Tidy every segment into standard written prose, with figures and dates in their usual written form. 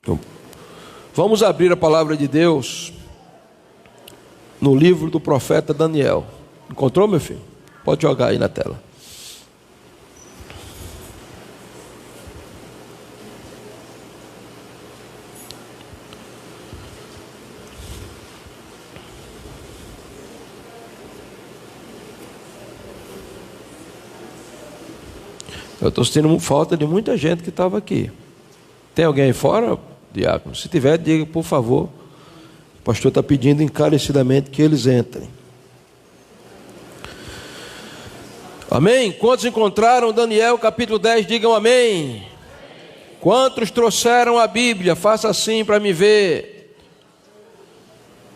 Então, vamos abrir a palavra de Deus no livro do profeta Daniel. Encontrou, meu filho? Pode jogar aí na tela. Eu estou sentindo falta de muita gente que estava aqui. Tem alguém aí fora, diácono? Se tiver, diga, por favor. O pastor está pedindo encarecidamente que eles entrem. Amém? Quantos encontraram Daniel capítulo 10? Digam amém. Quantos trouxeram a Bíblia? Faça assim para me ver.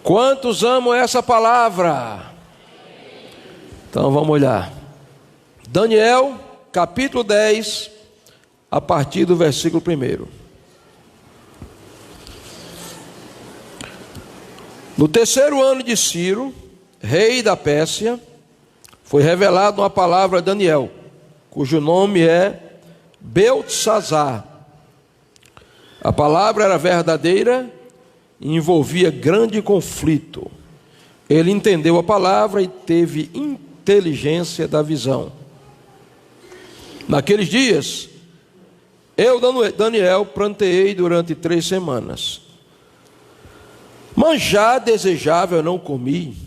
Quantos amam essa palavra? Então vamos olhar. Daniel capítulo 10, a partir do versículo 1. No terceiro ano de Ciro, rei da Pérsia, foi revelada uma palavra a Daniel, cujo nome é Beltesazar. A palavra era verdadeira e envolvia grande conflito. Ele entendeu a palavra e teve inteligência da visão. Naqueles dias, eu, Daniel, pranteei durante 3 semanas. Manjar desejável eu não comi,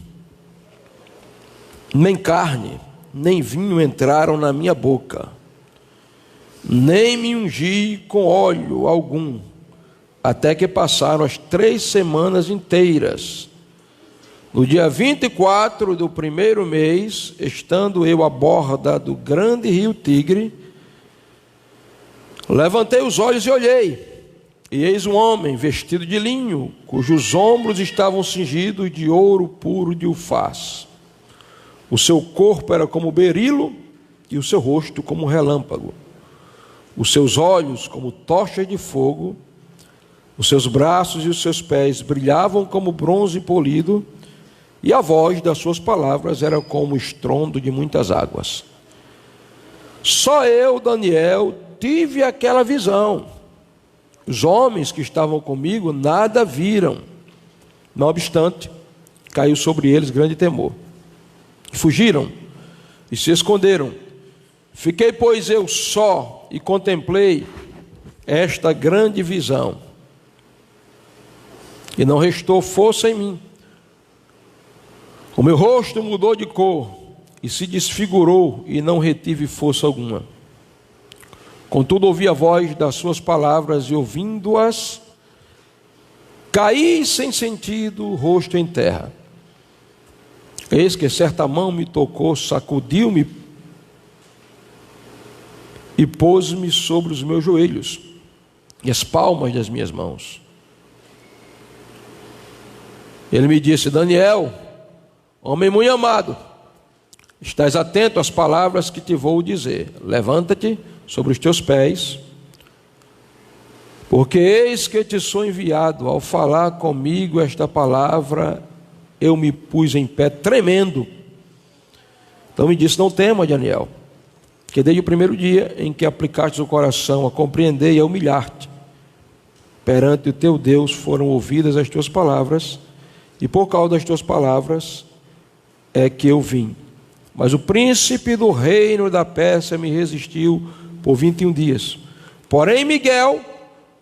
nem carne, nem vinho entraram na minha boca, nem me ungi com óleo algum, até que passaram as 3 semanas inteiras. No dia 24 do primeiro mês, estando eu à borda do grande rio Tigre, levantei os olhos e olhei, e eis um homem vestido de linho, cujos ombros estavam cingidos de ouro puro de Ufaz. O seu corpo era como berilo, e o seu rosto como relâmpago. Os seus olhos como tochas de fogo, os seus braços e os seus pés brilhavam como bronze polido, e a voz das suas palavras era como o estrondo de muitas águas. Só eu, Daniel, tive aquela visão. Os homens que estavam comigo nada viram. Não obstante, caiu sobre eles grande temor. Fugiram e se esconderam. Fiquei, pois, eu só e contemplei esta grande visão. E não restou força em mim. O meu rosto mudou de cor e se desfigurou e não retive força alguma. Contudo, ouvi a voz das suas palavras e, ouvindo-as, caí sem sentido, o rosto em terra. Eis que certa mão me tocou, sacudiu-me e pôs-me sobre os meus joelhos e as palmas das minhas mãos. Ele me disse: Daniel, homem muito amado, estás atento às palavras que te vou dizer. Levanta-te sobre os teus pés, porque eis que te sou enviado. Ao falar comigo esta palavra, eu me pus em pé tremendo. Então me disse: não tema, Daniel, que desde o primeiro dia em que aplicaste o coração a compreender e a humilhar-te perante o teu Deus, foram ouvidas as tuas palavras, e por causa das tuas palavras é que eu vim. Mas o príncipe do reino da Pérsia me resistiu por 21 dias. Porém Miguel,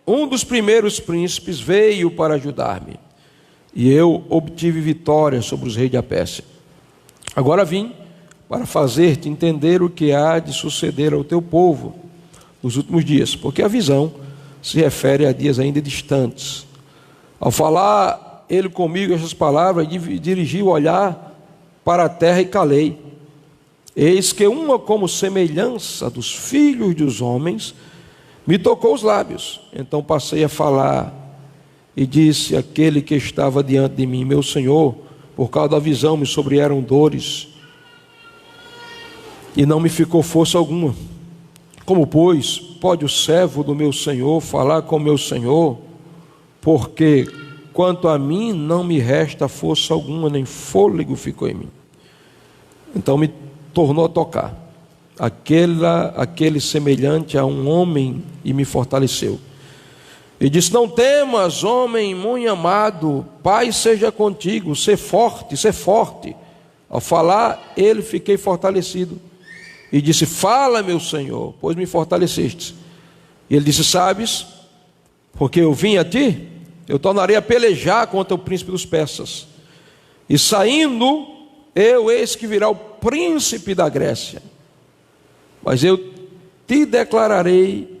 um dos primeiros príncipes, veio para ajudar-me, e eu obtive vitória sobre os reis da Pérsia. Agora vim para fazer-te entender o que há de suceder ao teu povo nos últimos dias, porque a visão se refere a dias ainda distantes. Ao falar ele comigo essas palavras, dirigi o olhar para a terra e calei. Eis que uma como semelhança dos filhos dos homens me tocou os lábios. Então passei a falar e disse àquele que estava diante de mim: meu Senhor, por causa da visão me sobrevieram dores e não me ficou força alguma. Como, pois, pode o servo do meu Senhor falar com meu Senhor? Porque quanto a mim não me resta força alguma, nem fôlego ficou em mim. Então me tornou a tocar aquele semelhante a um homem, e me fortaleceu. E disse: não temas, homem muito amado, paz seja contigo, ser forte, ser forte. Ao falar, ele fiquei fortalecido. E disse: fala, meu Senhor, pois me fortaleceste. E ele disse: sabes, porque eu vim a ti, eu tornarei a pelejar contra o príncipe dos persas. E saindo, eis que virá o príncipe da Grécia. Mas eu te declararei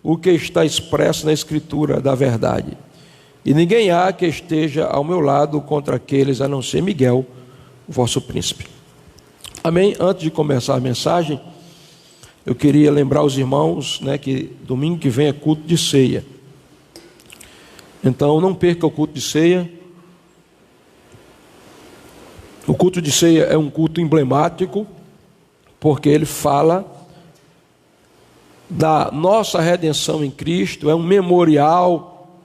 o que está expresso na Escritura da verdade. E ninguém há que esteja ao meu lado contra aqueles, a não ser Miguel, o vosso príncipe. Amém? Antes de começar a mensagem, eu queria lembrar os irmãos, que domingo que vem é culto de ceia. Então não perca o culto de ceia. O culto de ceia é um culto emblemático, porque ele fala da nossa redenção em Cristo, é um memorial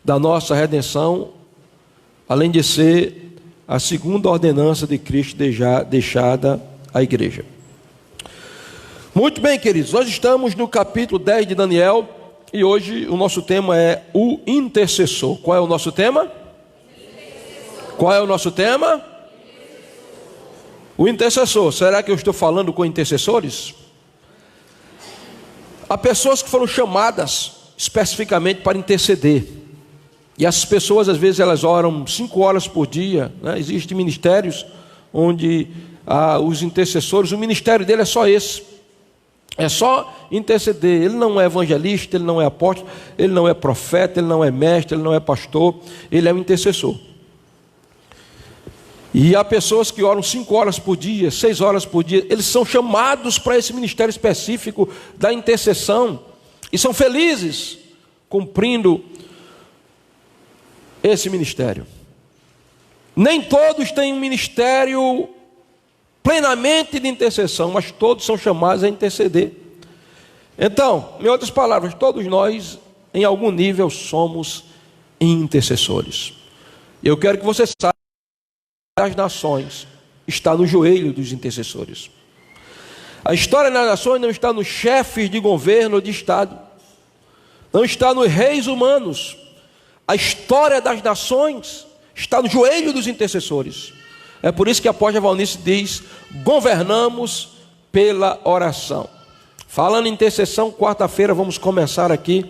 da nossa redenção, além de ser a segunda ordenança de Cristo deixada à igreja. Muito bem, queridos, nós estamos no capítulo 10 de Daniel, e hoje o nosso tema é o intercessor. Qual é o nosso tema? Qual é o nosso tema? O intercessor. Será que eu estou falando com intercessores? Há pessoas que foram chamadas especificamente para interceder. E essas pessoas, às vezes, elas oram 5 horas por dia. Existem ministérios onde os intercessores, o ministério dele é só esse. É só interceder. Ele não é evangelista, ele não é apóstolo, ele não é profeta, ele não é mestre, ele não é pastor. Ele é um intercessor. E há pessoas que oram 5 horas por dia, 6 horas por dia. Eles são chamados para esse ministério específico da intercessão. E são felizes cumprindo esse ministério. Nem todos têm um ministério plenamente de intercessão, mas todos são chamados a interceder. Então, em outras palavras, todos nós, em algum nível, somos intercessores. Eu quero que você saiba: das nações está no joelho dos intercessores. A história das nações não está nos chefes de governo ou de estado, não está nos reis humanos. A história das nações está no joelho dos intercessores. É por isso que a apóstola Valnice diz: governamos pela oração. Falando em intercessão, quarta-feira vamos começar aqui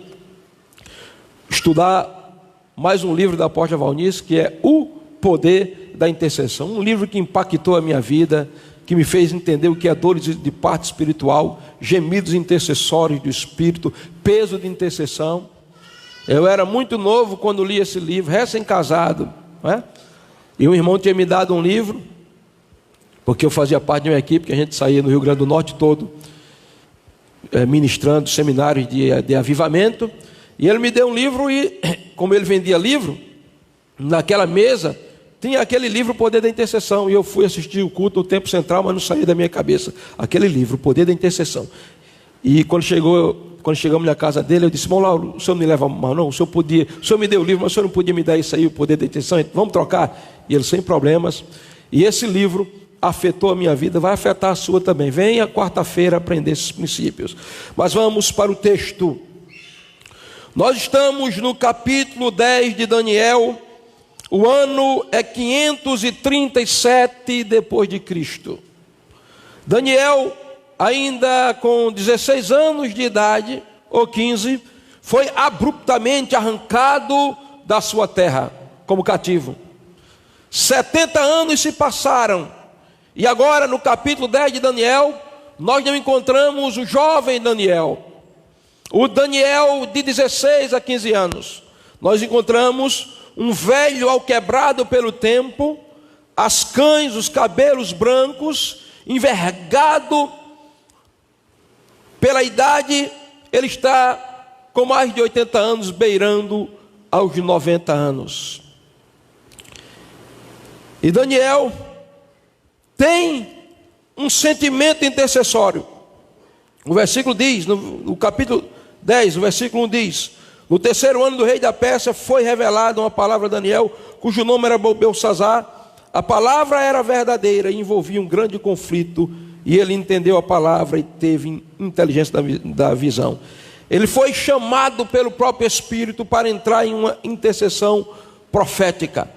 estudar mais um livro da apóstola Valnice, que é O Poder da Intercessão. Um livro que impactou a minha vida, que me fez entender o que é dores de parte espiritual, gemidos intercessórios do Espírito, peso de intercessão. Eu era muito novo quando li esse livro, recém-casado, e um irmão tinha me dado um livro, porque eu fazia parte de uma equipe que a gente saía no Rio Grande do Norte todo, ministrando seminários de avivamento. E ele me deu um livro, e como ele vendia livro, naquela mesa tinha aquele livro, O Poder da Intercessão. E eu fui assistir o culto no Templo Central, mas não saía da minha cabeça aquele livro, O Poder da Intercessão. E quando chegamos na casa dele, eu disse: irmão Lauro, o senhor não me leva mal não? O senhor me deu o livro, mas o senhor não podia me dar isso aí, O Poder da Intercessão? Vamos trocar? E ele: sem problemas. E esse livro afetou a minha vida, vai afetar a sua também. Venha quarta-feira aprender esses princípios. Mas vamos para o texto. Nós estamos no capítulo 10 de Daniel. O ano é 537 depois de Cristo. Daniel, ainda com 16 anos de idade, ou 15, foi abruptamente arrancado da sua terra como cativo. 70 anos se passaram, e agora no capítulo 10 de Daniel, nós não encontramos o jovem Daniel, o Daniel de 16 a 15 anos. Nós encontramos um velho alquebrado pelo tempo, as cães, os cabelos brancos, envergado pela idade. Ele está com mais de 80 anos, beirando aos 90 anos. E Daniel tem um sentimento intercessório. O versículo diz, no capítulo 10, o versículo 1 diz: no 3º ano do rei da Pérsia foi revelada uma palavra a Daniel, cujo nome era Beltesazar. A palavra era verdadeira e envolvia um grande conflito, e ele entendeu a palavra e teve inteligência da visão. Ele foi chamado pelo próprio Espírito para entrar em uma intercessão profética.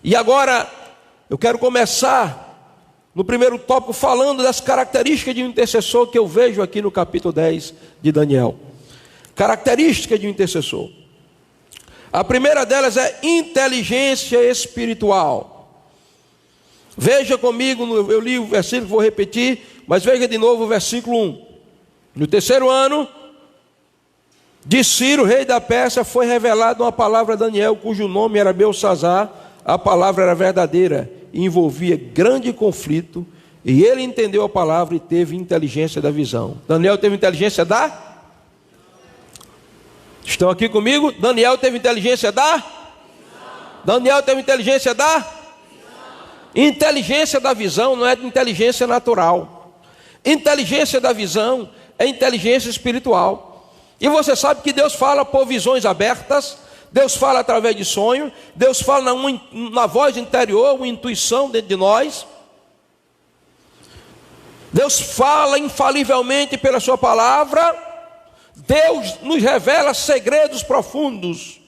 E agora eu quero começar no primeiro tópico falando das características de um intercessor que eu vejo aqui no capítulo 10 de Daniel. Características de um intercessor. A primeira delas é inteligência espiritual. Veja comigo, eu li o versículo, vou repetir, mas veja de novo o versículo 1. No terceiro ano de Ciro, rei da Pérsia, foi revelada uma palavra a Daniel, cujo nome era Beltsazar. A palavra era verdadeira e envolvia grande conflito, e ele entendeu a palavra e teve inteligência da visão. Daniel teve inteligência da? Estão aqui comigo? Daniel teve inteligência da? Daniel teve inteligência da? Inteligência da visão não é inteligência natural. Inteligência da visão é inteligência espiritual. E você sabe que Deus fala por visões abertas, Deus fala através de sonho, Deus fala na voz interior, uma intuição dentro de nós. Deus fala infalivelmente pela sua palavra. Deus nos revela segredos profundos.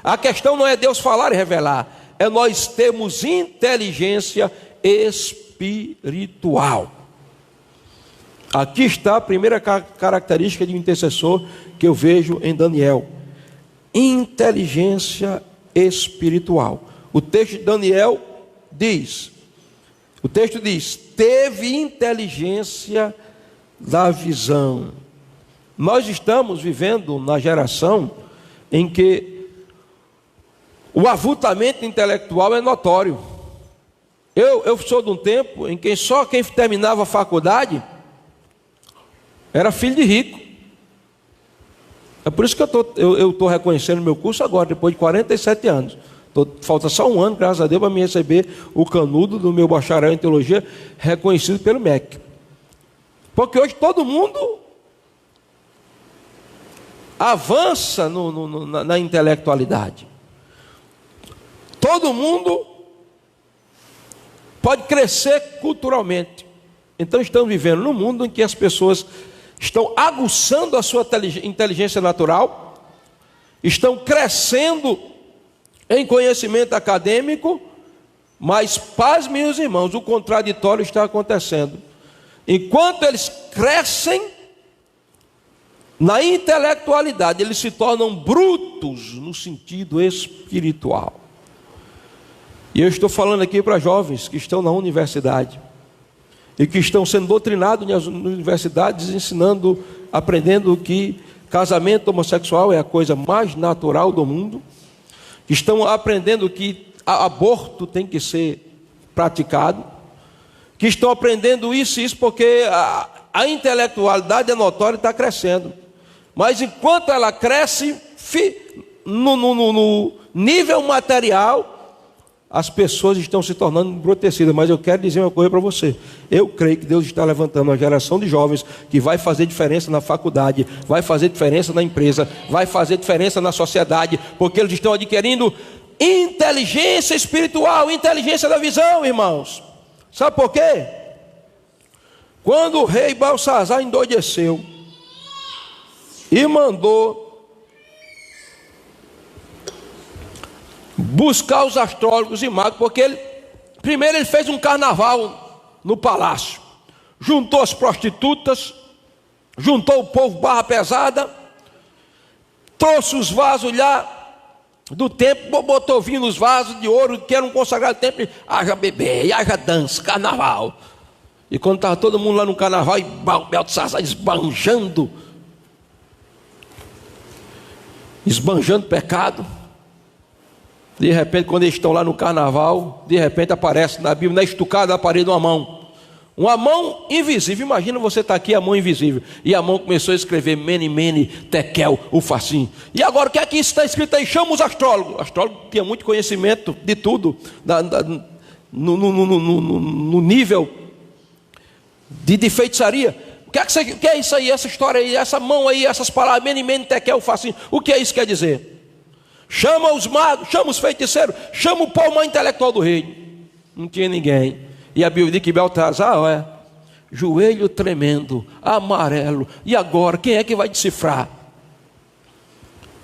A questão não é Deus falar e revelar, é nós termos inteligência espiritual. Aqui está a primeira característica de um intercessor que eu vejo em Daniel: inteligência espiritual. O texto de Daniel diz, teve inteligência da visão. Nós estamos vivendo na geração em que o avultamento intelectual é notório. Eu sou de um tempo em que só quem terminava a faculdade era filho de rico. É por isso que eu estou reconhecendo meu curso agora, depois de 47 anos. Falta só um ano, graças a Deus, para me receber o canudo do meu bacharel em teologia, reconhecido pelo MEC. Porque hoje todo mundo avança na intelectualidade. Todo mundo pode crescer culturalmente. Então estamos vivendo num mundo em que as pessoas estão aguçando a sua inteligência natural, estão crescendo em conhecimento acadêmico, mas, paz, meus irmãos, o contraditório está acontecendo. Enquanto eles crescem na intelectualidade, eles se tornam brutos no sentido espiritual. E eu estou falando aqui para jovens que estão na universidade e que estão sendo doutrinados nas universidades, ensinando, aprendendo que casamento homossexual é a coisa mais natural do mundo, que estão aprendendo que aborto tem que ser praticado, que estão aprendendo isso e isso porque a intelectualidade é notória e está crescendo. Mas enquanto ela cresce no nível material, as pessoas estão se tornando embrutecidas. Mas eu quero dizer uma coisa para você: eu creio que Deus está levantando uma geração de jovens que vai fazer diferença na faculdade, vai fazer diferença na empresa, vai fazer diferença na sociedade, porque eles estão adquirindo inteligência espiritual, inteligência da visão, irmãos. Sabe por quê? Quando o rei Beltsazar endoideceu e mandou buscar os astrólogos e magos, porque primeiro ele fez um carnaval no palácio, juntou as prostitutas, juntou o povo barra pesada, trouxe os vasos lá do templo, botou vinho nos vasos de ouro que eram consagrados ao templo, haja bebê, haja dança, carnaval. E quando estava todo mundo lá no carnaval, e Beltsazar esbanjando pecado, de repente, quando eles estão lá no carnaval, de repente aparece na Bíblia, na estucada da parede, uma mão invisível. Imagina você estar aqui, a mão invisível, e a mão começou a escrever Mene, Mene, Tekel, Ufasim. E agora o que é que está escrito aí? Chama os astrólogos. O astrólogo tinha muito conhecimento de tudo, no nível de feitiçaria. O que é isso aí, essa história aí, essa mão aí, essas palavras, Mene, Mene, Tekel, Ufasim? O que é isso que quer dizer? Chama os magos, chama os feiticeiros, chama o povo mais intelectual do reino. Não tinha ninguém. E a Bíblia diz que Beltsazar, joelho tremendo, amarelo. E agora, quem é que vai decifrar?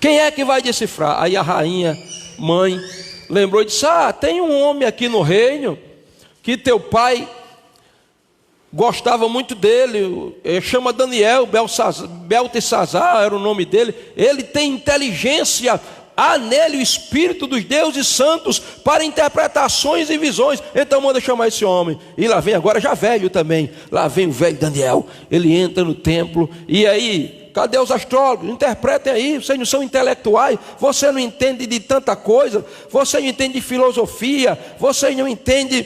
Quem é que vai decifrar? Aí a rainha, mãe, lembrou e disse: tem um homem aqui no reino que teu pai gostava muito dele, chama Daniel, Beltesazar era o nome dele. Ele tem inteligência, há nele o Espírito dos deuses santos para interpretações e visões. Então manda chamar esse homem. E lá vem agora já velho também, lá vem o velho Daniel. Ele entra no templo e aí... Cadê os astrólogos? Interpretem aí, vocês não são intelectuais, você não entende de tanta coisa, você não entende de filosofia, você não entende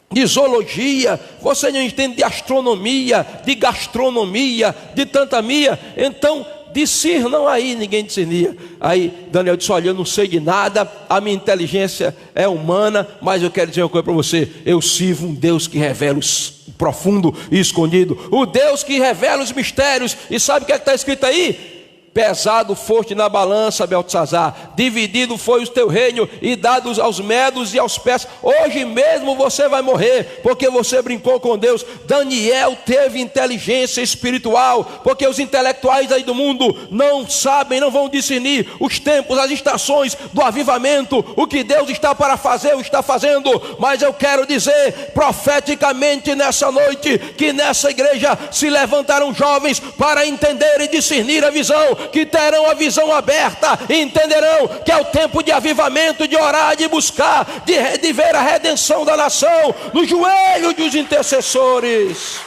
de zoologia, você não entende de astronomia, de gastronomia, de tanta mia. Então discernam aí. Ninguém discernia. Aí Daniel disse: olha, eu não sei de nada, a minha inteligência é humana, mas eu quero dizer uma coisa para você: eu sirvo um Deus que revela o profundo e escondido, o Deus que revela os mistérios. E sabe o que é que está escrito aí? Pesado foste na balança, Beltesazar, dividido foi o teu reino e dados aos medos e aos persas. Hoje mesmo você vai morrer, porque você brincou com Deus. Daniel teve inteligência espiritual, porque os intelectuais aí do mundo não sabem, não vão discernir os tempos, as estações do avivamento, o que Deus está para fazer, o está fazendo. Mas eu quero dizer profeticamente nessa noite, que nessa igreja se levantarão jovens para entender e discernir a visão, que terão a visão aberta e entenderão que é o tempo de avivamento, de orar, de buscar, de ver a redenção da nação no joelho dos intercessores.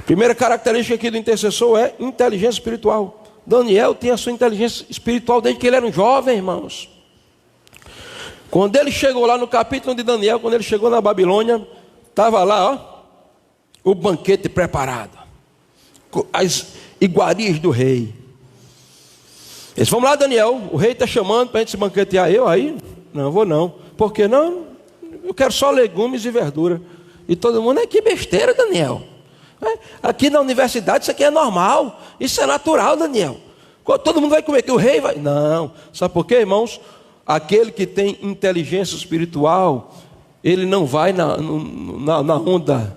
Primeira característica aqui do intercessor é inteligência espiritual. Daniel tem a sua inteligência espiritual desde que ele era um jovem, irmãos. Quando ele chegou lá no capítulo de Daniel, quando ele chegou na Babilônia, estava lá, o banquete preparado, as iguarias do rei. Eles: vamos lá, Daniel, o rei está chamando para a gente se banquetear. Eu aí? Não vou não. Por quê? Não, eu quero só legumes e verdura. E todo mundo: que besteira, Daniel. Aqui na universidade isso aqui é normal, isso é natural, Daniel. Todo mundo vai comer, que o rei vai... Não, sabe por quê, irmãos? Aquele que tem inteligência espiritual, ele não vai na onda.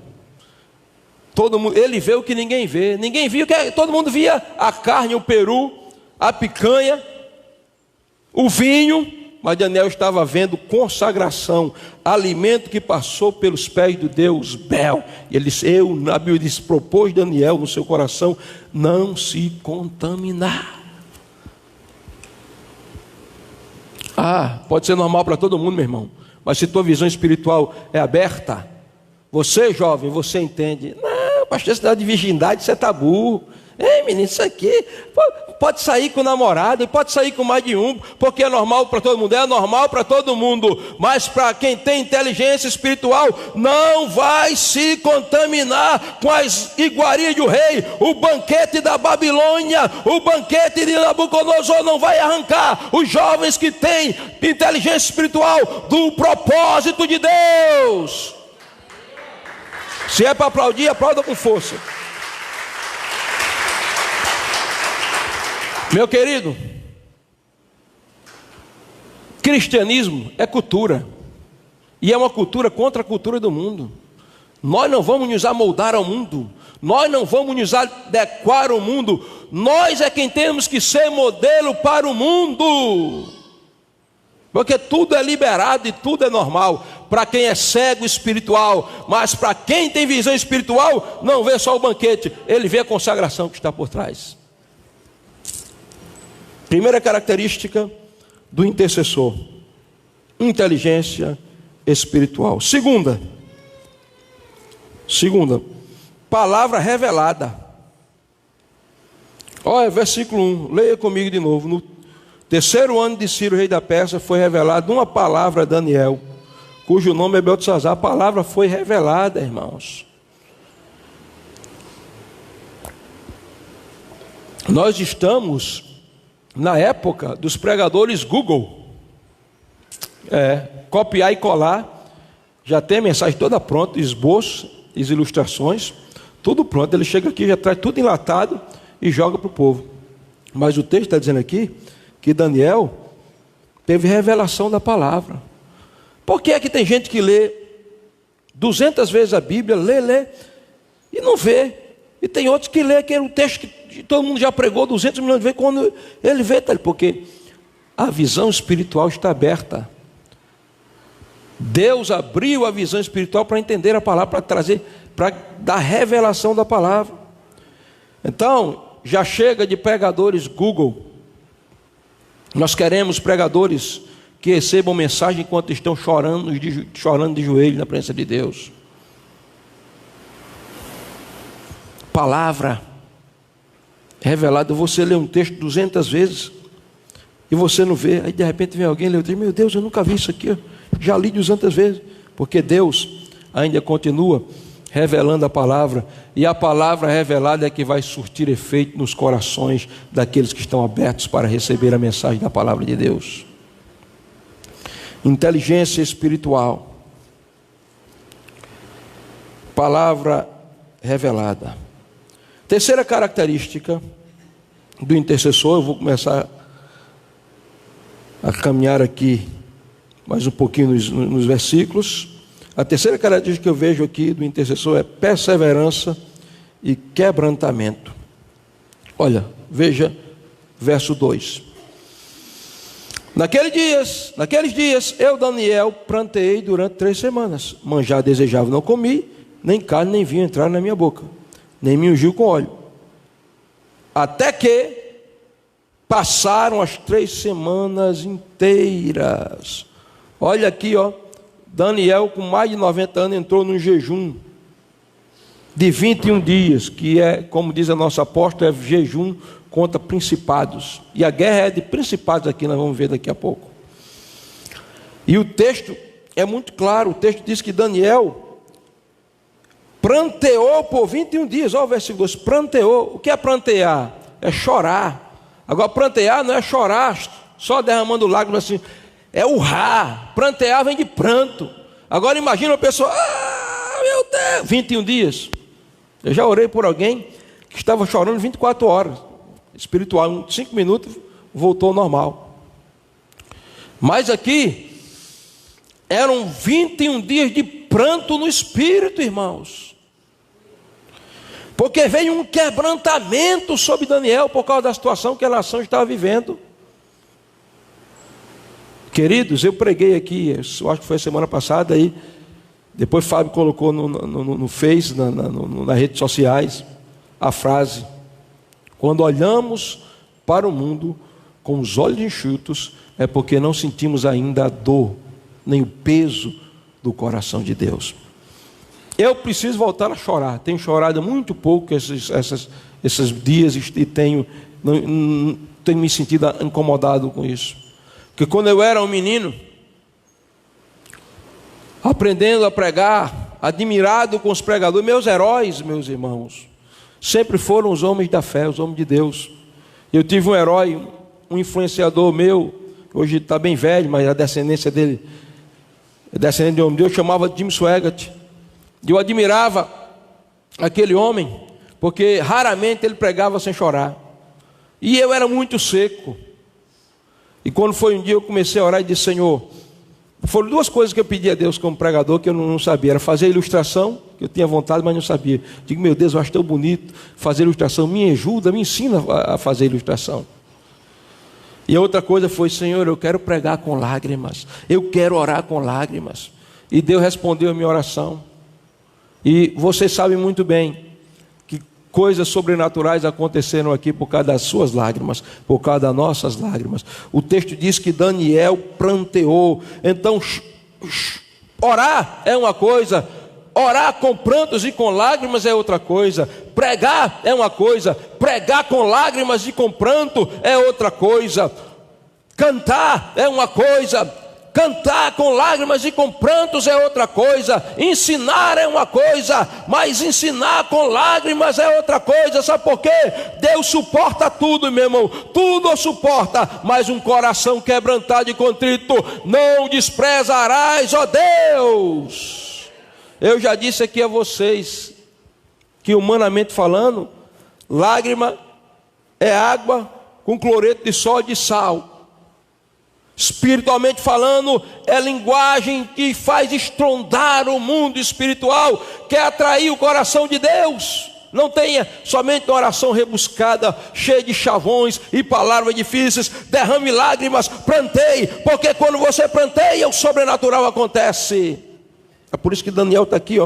Todo mundo, ele vê o que ninguém vê. Ninguém viu, todo mundo via a carne, o peru, a picanha, o vinho. Mas Daniel estava vendo consagração, alimento que passou pelos pés do Deus Bel. E ele disse: a Bíblia diz, propôs Daniel no seu coração não se contaminar. Pode ser normal para todo mundo, meu irmão, mas se tua visão espiritual é aberta, você jovem, você entende. Não, pastor, esse negócio de virgindade, isso é tabu. Ei, menino, isso aqui pode sair com o namorado, pode sair com mais de um, porque é normal para todo mundo, é normal para todo mundo. Mas para quem tem inteligência espiritual, não vai se contaminar com as iguarias do rei. O banquete da Babilônia, o banquete de Nabucodonosor não vai arrancar os jovens que têm inteligência espiritual do propósito de Deus. Se é para aplaudir, aplauda com força. Meu querido, cristianismo é cultura, e é uma cultura contra a cultura do mundo. Nós não vamos nos amoldar ao mundo, nós não vamos nos adequar ao mundo, nós é quem temos que ser modelo para o mundo, porque tudo é liberado e tudo é normal para quem é cego espiritual. Mas para quem tem visão espiritual, não vê só o banquete, ele vê a consagração que está por trás. Primeira característica do intercessor: inteligência espiritual. Segunda, palavra revelada. Olha, versículo 1, leia comigo de novo. No terceiro ano de Ciro, rei da Pérsia, foi revelada uma palavra a Daniel, cujo nome é Beltesazar. A palavra foi revelada, irmãos. Nós estamos na época dos pregadores Google. Copiar e colar. Já tem a mensagem toda pronta, esboço, as ilustrações, tudo pronto. Ele chega aqui, já traz tudo enlatado e joga para o povo. Mas o texto está dizendo aqui que Daniel teve revelação da palavra. Por que é que tem gente que lê 200 vezes a Bíblia, lê e não vê? E tem outros que lê aquele texto todo mundo já pregou 200 milhões de vezes. Quando ele vê, porque a visão espiritual está aberta. Deus abriu a visão espiritual para entender a palavra, para trazer, para dar revelação da palavra. Então, já chega de pregadores Google. Nós queremos pregadores que recebam mensagem enquanto estão chorando de joelho na presença de Deus. Palavra revelada. Você lê um texto 200 vezes e você não vê. Aí de repente vem alguém e lê o texto. Meu Deus, eu nunca vi isso aqui. Já li 200 vezes. Porque Deus ainda continua revelando a palavra. E a palavra revelada é que vai surtir efeito nos corações daqueles que estão abertos para receber a mensagem da palavra de Deus. Inteligência espiritual. Palavra revelada. Terceira característica do intercessor, eu vou começar a caminhar aqui mais um pouquinho nos versículos. A terceira característica que eu vejo aqui do intercessor é perseverança e quebrantamento. Olha, veja verso 2. Naqueles dias, eu, Daniel, pranteei durante 3 semanas. Manjar desejava, não comi, nem carne, nem vinho entrar na minha boca, nem me ungiu com óleo. Até que passaram as 3 semanas inteiras. Olha aqui, ó. Daniel, com mais de 90 anos, entrou num jejum de 21 dias, que é, como diz a nossa apóstola, é jejum contra principados. E a guerra é de principados aqui, nós vamos ver daqui a pouco. E o texto é muito claro, o texto diz que Daniel pranteou por 21 dias. Olha o versículo 2, pranteou. O que é prantear? É chorar. Agora, prantear não é chorar só derramando lágrimas assim, é urrar. Prantear vem de pranto. Agora imagina uma pessoa, meu Deus, 21 dias. Eu já orei por alguém que estava chorando 24 horas. Espiritual, em 5 minutos voltou ao normal. Mas aqui eram 21 dias de pranto no espírito, irmãos. Porque veio um quebrantamento sobre Daniel por causa da situação que a nação estava vivendo. Queridos, eu preguei aqui, eu acho que foi a semana passada aí. Depois Fábio colocou no Face, nas redes sociais, a frase: quando olhamos para o mundo com os olhos enxutos, é porque não sentimos ainda a dor, nem o peso do coração de Deus. Eu preciso voltar a chorar. Tenho chorado muito pouco esses dias e tenho me sentido incomodado com isso. Porque quando eu era um menino, aprendendo a pregar, admirado com os pregadores, meus heróis, meus irmãos, sempre foram os homens da fé, os homens de Deus. Eu tive um herói, um influenciador meu, hoje está bem velho, mas a descendência dele é descendente de um homem de Deus, chamava Jim Swaggart. Eu admirava aquele homem, porque raramente ele pregava sem chorar. E eu era muito seco. E quando foi um dia eu comecei a orar e disse: Senhor, foram 2 coisas que eu pedi a Deus como pregador que eu não sabia. Era fazer ilustração, que eu tinha vontade, mas não sabia. Digo, meu Deus, eu acho tão bonito fazer ilustração. Me ajuda, me ensina a fazer ilustração. E a outra coisa foi: Senhor, eu quero pregar com lágrimas. Eu quero orar com lágrimas. E Deus respondeu a minha oração. E vocês sabem muito bem que coisas sobrenaturais aconteceram aqui por causa das suas lágrimas, por causa das nossas lágrimas. O texto diz que Daniel pranteou. Então, orar é uma coisa, orar com prantos e com lágrimas é outra coisa. Pregar é uma coisa, pregar com lágrimas e com pranto é outra coisa. Cantar é uma coisa, cantar com lágrimas e com prantos é outra coisa. Ensinar é uma coisa, mas ensinar com lágrimas é outra coisa. Sabe por quê? Deus suporta tudo, meu irmão. Tudo suporta, mas um coração quebrantado e contrito não desprezarás, ó Deus. Eu já disse aqui a vocês que, humanamente falando, lágrima é água com cloreto de sódio e sal. Espiritualmente falando, é linguagem que faz estrondar o mundo espiritual, quer atrair o coração de Deus. Não tenha somente uma oração rebuscada, cheia de chavões e palavras difíceis. Derrame lágrimas, pranteie, porque quando você pranteia, o sobrenatural acontece. É por isso que Daniel está aqui,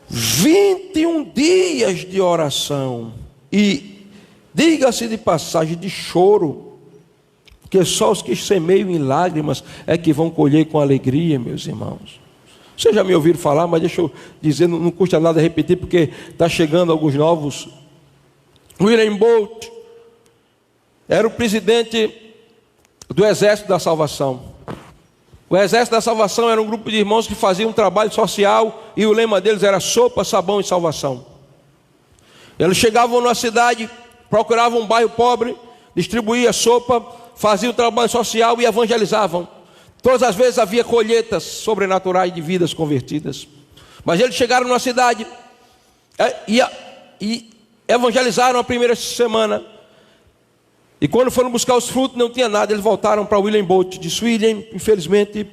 21 dias de oração. E diga-se de passagem, de choro, porque só os que semeiam em lágrimas é que vão colher com alegria, meus irmãos. Vocês já me ouviram falar, mas deixa eu dizer, não custa nada repetir, porque está chegando alguns novos. William Bolt era o presidente do Exército da Salvação. O Exército da Salvação era um grupo de irmãos que faziam um trabalho social, e o lema deles era sopa, sabão e salvação. Eles chegavam numa cidade, procuravam um bairro pobre, distribuíam sopa, faziam o trabalho social e evangelizavam. Todas as vezes havia colheitas sobrenaturais de vidas convertidas. Mas eles chegaram numa cidade e evangelizaram a primeira semana. E quando foram buscar os frutos, não tinha nada. Eles voltaram para William Bolt. Disse: William, infelizmente,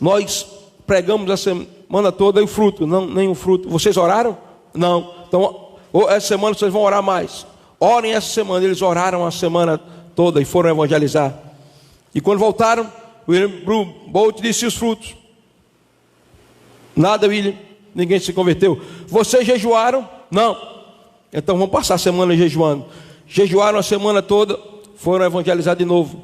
nós pregamos a semana toda e o fruto, não, nem o fruto. Vocês oraram? Não. Então, essa semana vocês vão orar mais. Orem essa semana. Eles oraram a semana toda e foram evangelizar. E quando voltaram, William Bolt disse: os frutos? Nada, William, ninguém se converteu. Vocês jejuaram? Não. Então vamos passar a semana jejuando. Jejuaram a semana toda, foram evangelizar de novo.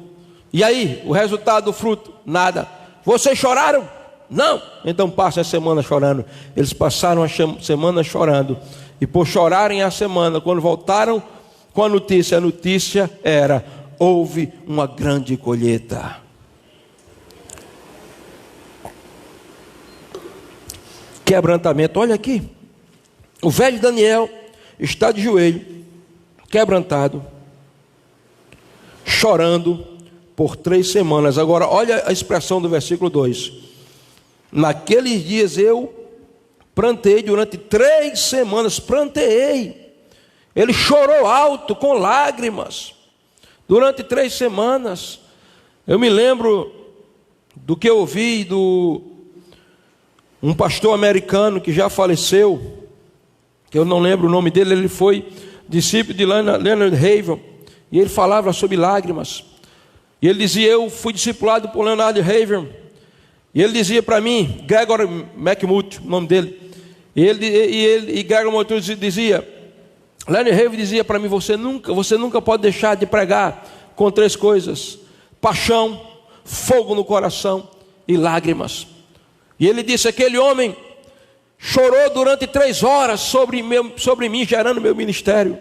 E aí, o resultado do fruto? Nada. Vocês choraram? Não. Então passa a semana chorando. Eles passaram a semana chorando. E por chorarem a semana, quando voltaram com a notícia era: houve uma grande colheita. Quebrantamento. Olha aqui, o velho Daniel está de joelho, quebrantado, chorando por 3 semanas. Agora olha a expressão do versículo 2: naqueles dias eu plantei durante 3 semanas, planteei. Ele chorou alto, com lágrimas, durante 3 semanas. Eu me lembro do que eu ouvi um pastor americano que já faleceu, que eu não lembro o nome dele. Ele foi discípulo de Leonard Raven, e ele falava sobre lágrimas. E ele dizia: eu fui discipulado por Leonard Raven. E ele dizia para mim, Gregory McMurtry, o nome dele. E Gregory McMurtry dizia, Leonard Raven dizia para mim: você nunca pode deixar de pregar com 3 coisas: paixão, fogo no coração e lágrimas. E ele disse: aquele homem chorou durante 3 horas sobre mim, gerando meu ministério.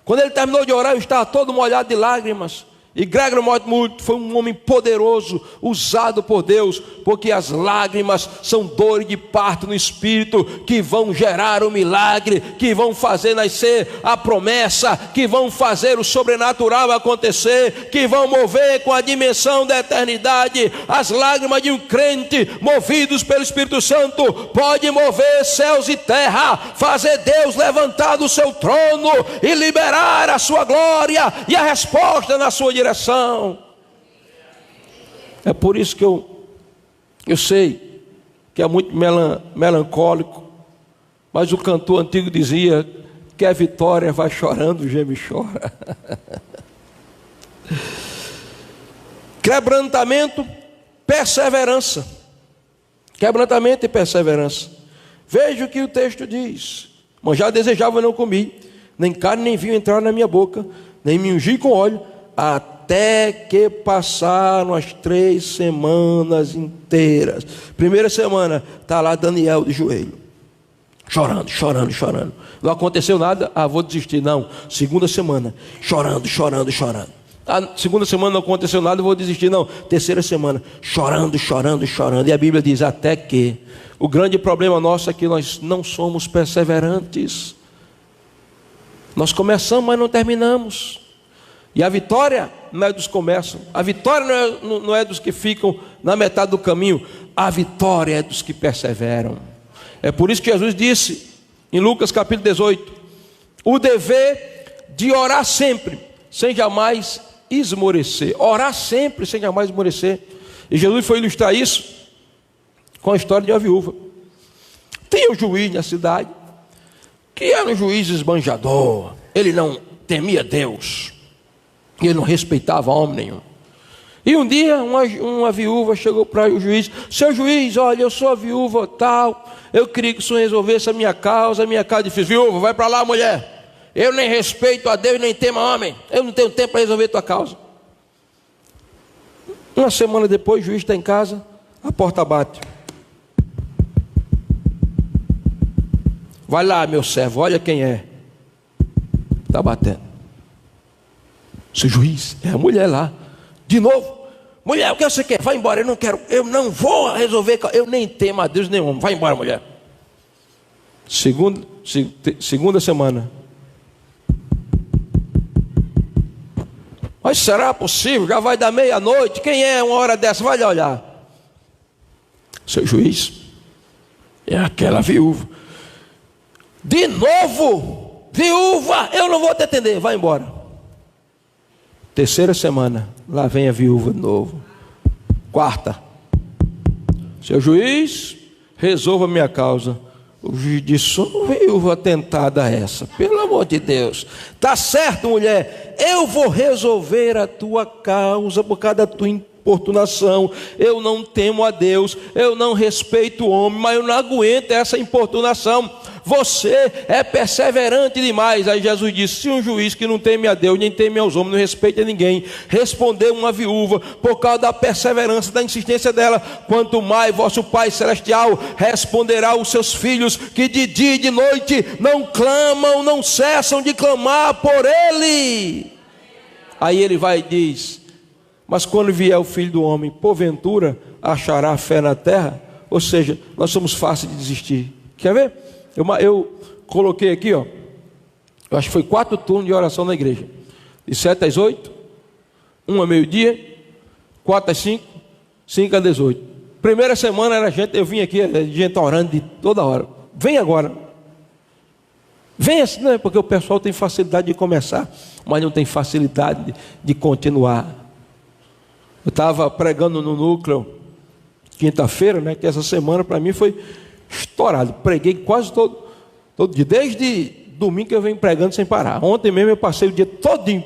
Quando ele terminou de orar, eu estava todo molhado de lágrimas. E Gregory McMurtry foi um homem poderoso, usado por Deus, porque as lágrimas são dores de parto no espírito, que vão gerar o milagre, que vão fazer nascer a promessa, que vão fazer o sobrenatural acontecer, que vão mover com a dimensão da eternidade. As lágrimas de um crente, movidos pelo Espírito Santo, pode mover céus e terra, fazer Deus levantar do seu trono e liberar a sua glória e a resposta na sua direção. É por isso que eu sei que é muito melancólico, mas o cantor antigo dizia que a vitória vai chorando, geme e chora. Quebrantamento, perseverança. Quebrantamento e perseverança. Veja o que o texto diz: mas já desejava, não comi, nem carne nem vinho entrar na minha boca, nem me ungi com óleo, até que passaram as 3 semanas inteiras. Primeira semana, está lá Daniel de joelho, chorando. Não aconteceu nada, vou desistir. Não. Segunda semana, chorando. Segunda semana não aconteceu nada, vou desistir. Não. Terceira semana, chorando. E a Bíblia diz: até que. O grande problema nosso é que nós não somos perseverantes. Nós começamos, mas não terminamos. E a vitória não é dos que começam, a vitória não é dos que ficam na metade do caminho, a vitória é dos que perseveram. É por isso que Jesus disse em Lucas capítulo 18: o dever de orar sempre, sem jamais esmorecer. Orar sempre, sem jamais esmorecer. E Jesus foi ilustrar isso com a história de uma viúva. Tem um juiz na cidade, que era um juiz esbanjador, ele não temia Deus, ele não respeitava homem nenhum. E um dia uma viúva chegou para o juiz: seu juiz, olha, eu sou a viúva tal, eu queria que o senhor resolvesse a minha causa difícil. Viúva, vai para lá, mulher, eu nem respeito a Deus, nem temo a homem, eu não tenho tempo para resolver a tua causa. Uma semana depois, o juiz está em casa, a porta bate. Vai lá, meu servo, olha quem é. Está batendo. Seu juiz, é a mulher lá. De novo: mulher, o que você quer? Vai embora, eu não vou resolver, eu nem temo a Deus nenhum. Vai embora, mulher. Segunda semana. Mas será possível? Já vai dar meia-noite, quem é uma hora dessa? Vai lá olhar. Seu juiz, é aquela viúva. De novo: viúva, eu não vou te atender, vai embora. Terceira semana, lá vem a viúva de novo. Quarta: seu juiz, resolva a minha causa. O juiz disse: viúva tentada essa, pelo amor de Deus. Tá certo, mulher, eu vou resolver a tua causa por causa da tua importunação. Eu não temo a Deus, eu não respeito o homem, mas eu não aguento essa importunação. Você é perseverante demais. Aí Jesus disse: se um juiz que não teme a Deus, nem teme aos homens, não respeita ninguém, respondeu uma viúva por causa da perseverança, da insistência dela, quanto mais vosso Pai Celestial responderá aos seus filhos, que de dia e de noite não clamam, não cessam de clamar por Ele. Aí ele vai e diz: mas quando vier o Filho do Homem, porventura achará fé na terra? Ou seja, nós somos fáceis de desistir. Quer ver? Eu coloquei aqui, ó, eu acho que foi 4 turnos de oração na igreja, de 7 às 8, 1 a meio-dia, 4 às 5, 5 às 18. Primeira semana era gente, eu vim aqui, gente orando de toda hora. Vem agora. Vem assim, não é porque o pessoal tem facilidade de começar, mas não tem facilidade de continuar. Eu estava pregando no núcleo quinta-feira, né, que essa semana para mim foi estourado. Preguei quase todo dia, desde domingo que eu venho pregando sem parar. Ontem mesmo eu passei o dia todinho,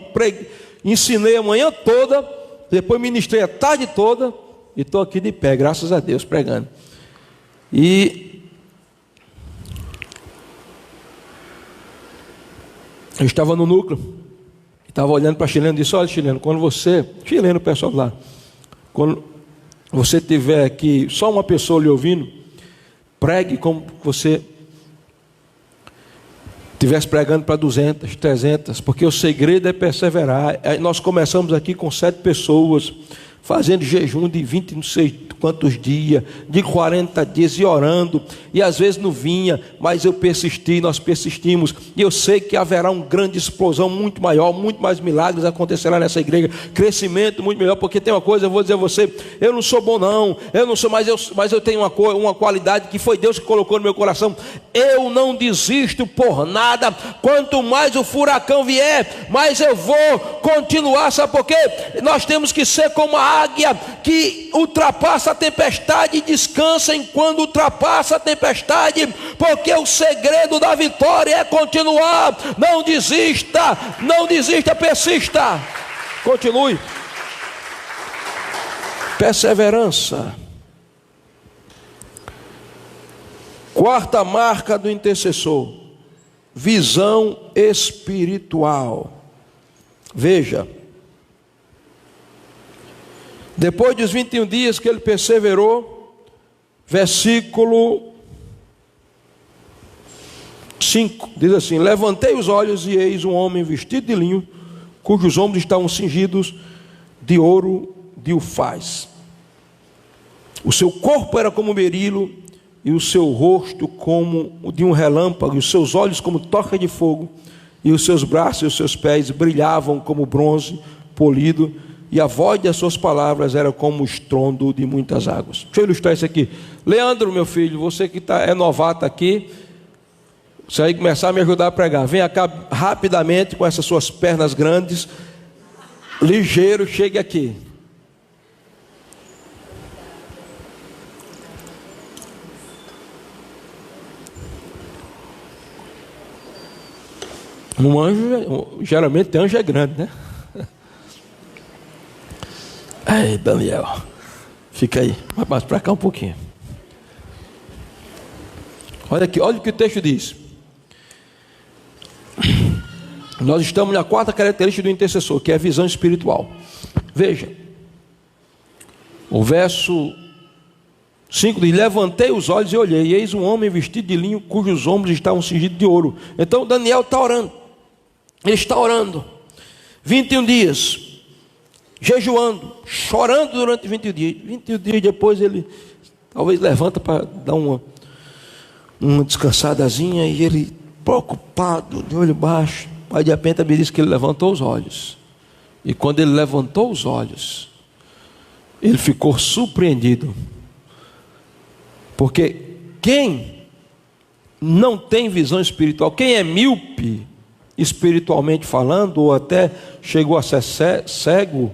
ensinei a manhã toda, depois ministrei a tarde toda e estou aqui de pé, graças a Deus, pregando. E eu estava no núcleo, estava olhando para chileno e disse: olha, chileno, chileno, pessoal lá, quando você tiver aqui só uma pessoa lhe ouvindo, pregue como você estivesse pregando para 200, 300, porque o segredo é perseverar. Nós começamos aqui com 7 pessoas, fazendo jejum de 20 não sei quantos dias, de 40 dias, e orando, e às vezes não vinha, mas eu persisti, nós persistimos, e eu sei que haverá uma grande explosão muito maior, muito mais milagres acontecerá nessa igreja, crescimento muito melhor, porque tem uma coisa, eu vou dizer a você, eu não sou bom não, eu não sou, mas eu tenho uma qualidade que foi Deus que colocou no meu coração: eu não desisto por nada. Quanto mais o furacão vier, mais eu vou continuar. Sabe por quê? Nós temos que ser como a águia que ultrapassa a tempestade e descansa enquanto ultrapassa a tempestade, porque o segredo da vitória é continuar. Não desista, persista, continue. Perseverança. Quarta marca do intercessor: visão espiritual. Veja, depois dos 21 dias que ele perseverou, versículo 5, diz assim: levantei os olhos e eis um homem vestido de linho, cujos ombros estavam cingidos de ouro de ufaz. O seu corpo era como berilo, e o seu rosto como o de um relâmpago, e os seus olhos como toca de fogo, e os seus braços e os seus pés brilhavam como bronze polido, e a voz das suas palavras era como o estrondo de muitas águas. Deixa eu ilustrar isso aqui. Leandro, meu filho, você que é novato aqui, você vai começar a me ajudar a pregar. Vem cá rapidamente com essas suas pernas grandes, ligeiro, chegue aqui. Um anjo, geralmente tem anjo é grande, né? Ei, Daniel, fica aí, mais para cá um pouquinho. Olha aqui, olha o que o texto diz. Nós estamos na quarta característica do intercessor, que é a visão espiritual. Veja, o verso 5 diz: levantei os olhos e olhei, e eis um homem vestido de linho, cujos ombros estavam cingidos de ouro. Então Daniel está orando, ele está orando 21 dias, jejuando, chorando durante 21 dias. 21 dias depois ele talvez levanta para dar uma descansadazinha, e ele preocupado, de olho baixo. Aí de repente a Bíblia diz que ele levantou os olhos, e quando ele levantou os olhos, ele ficou surpreendido, porque quem não tem visão espiritual, quem é míope espiritualmente falando, ou até chegou a ser cego,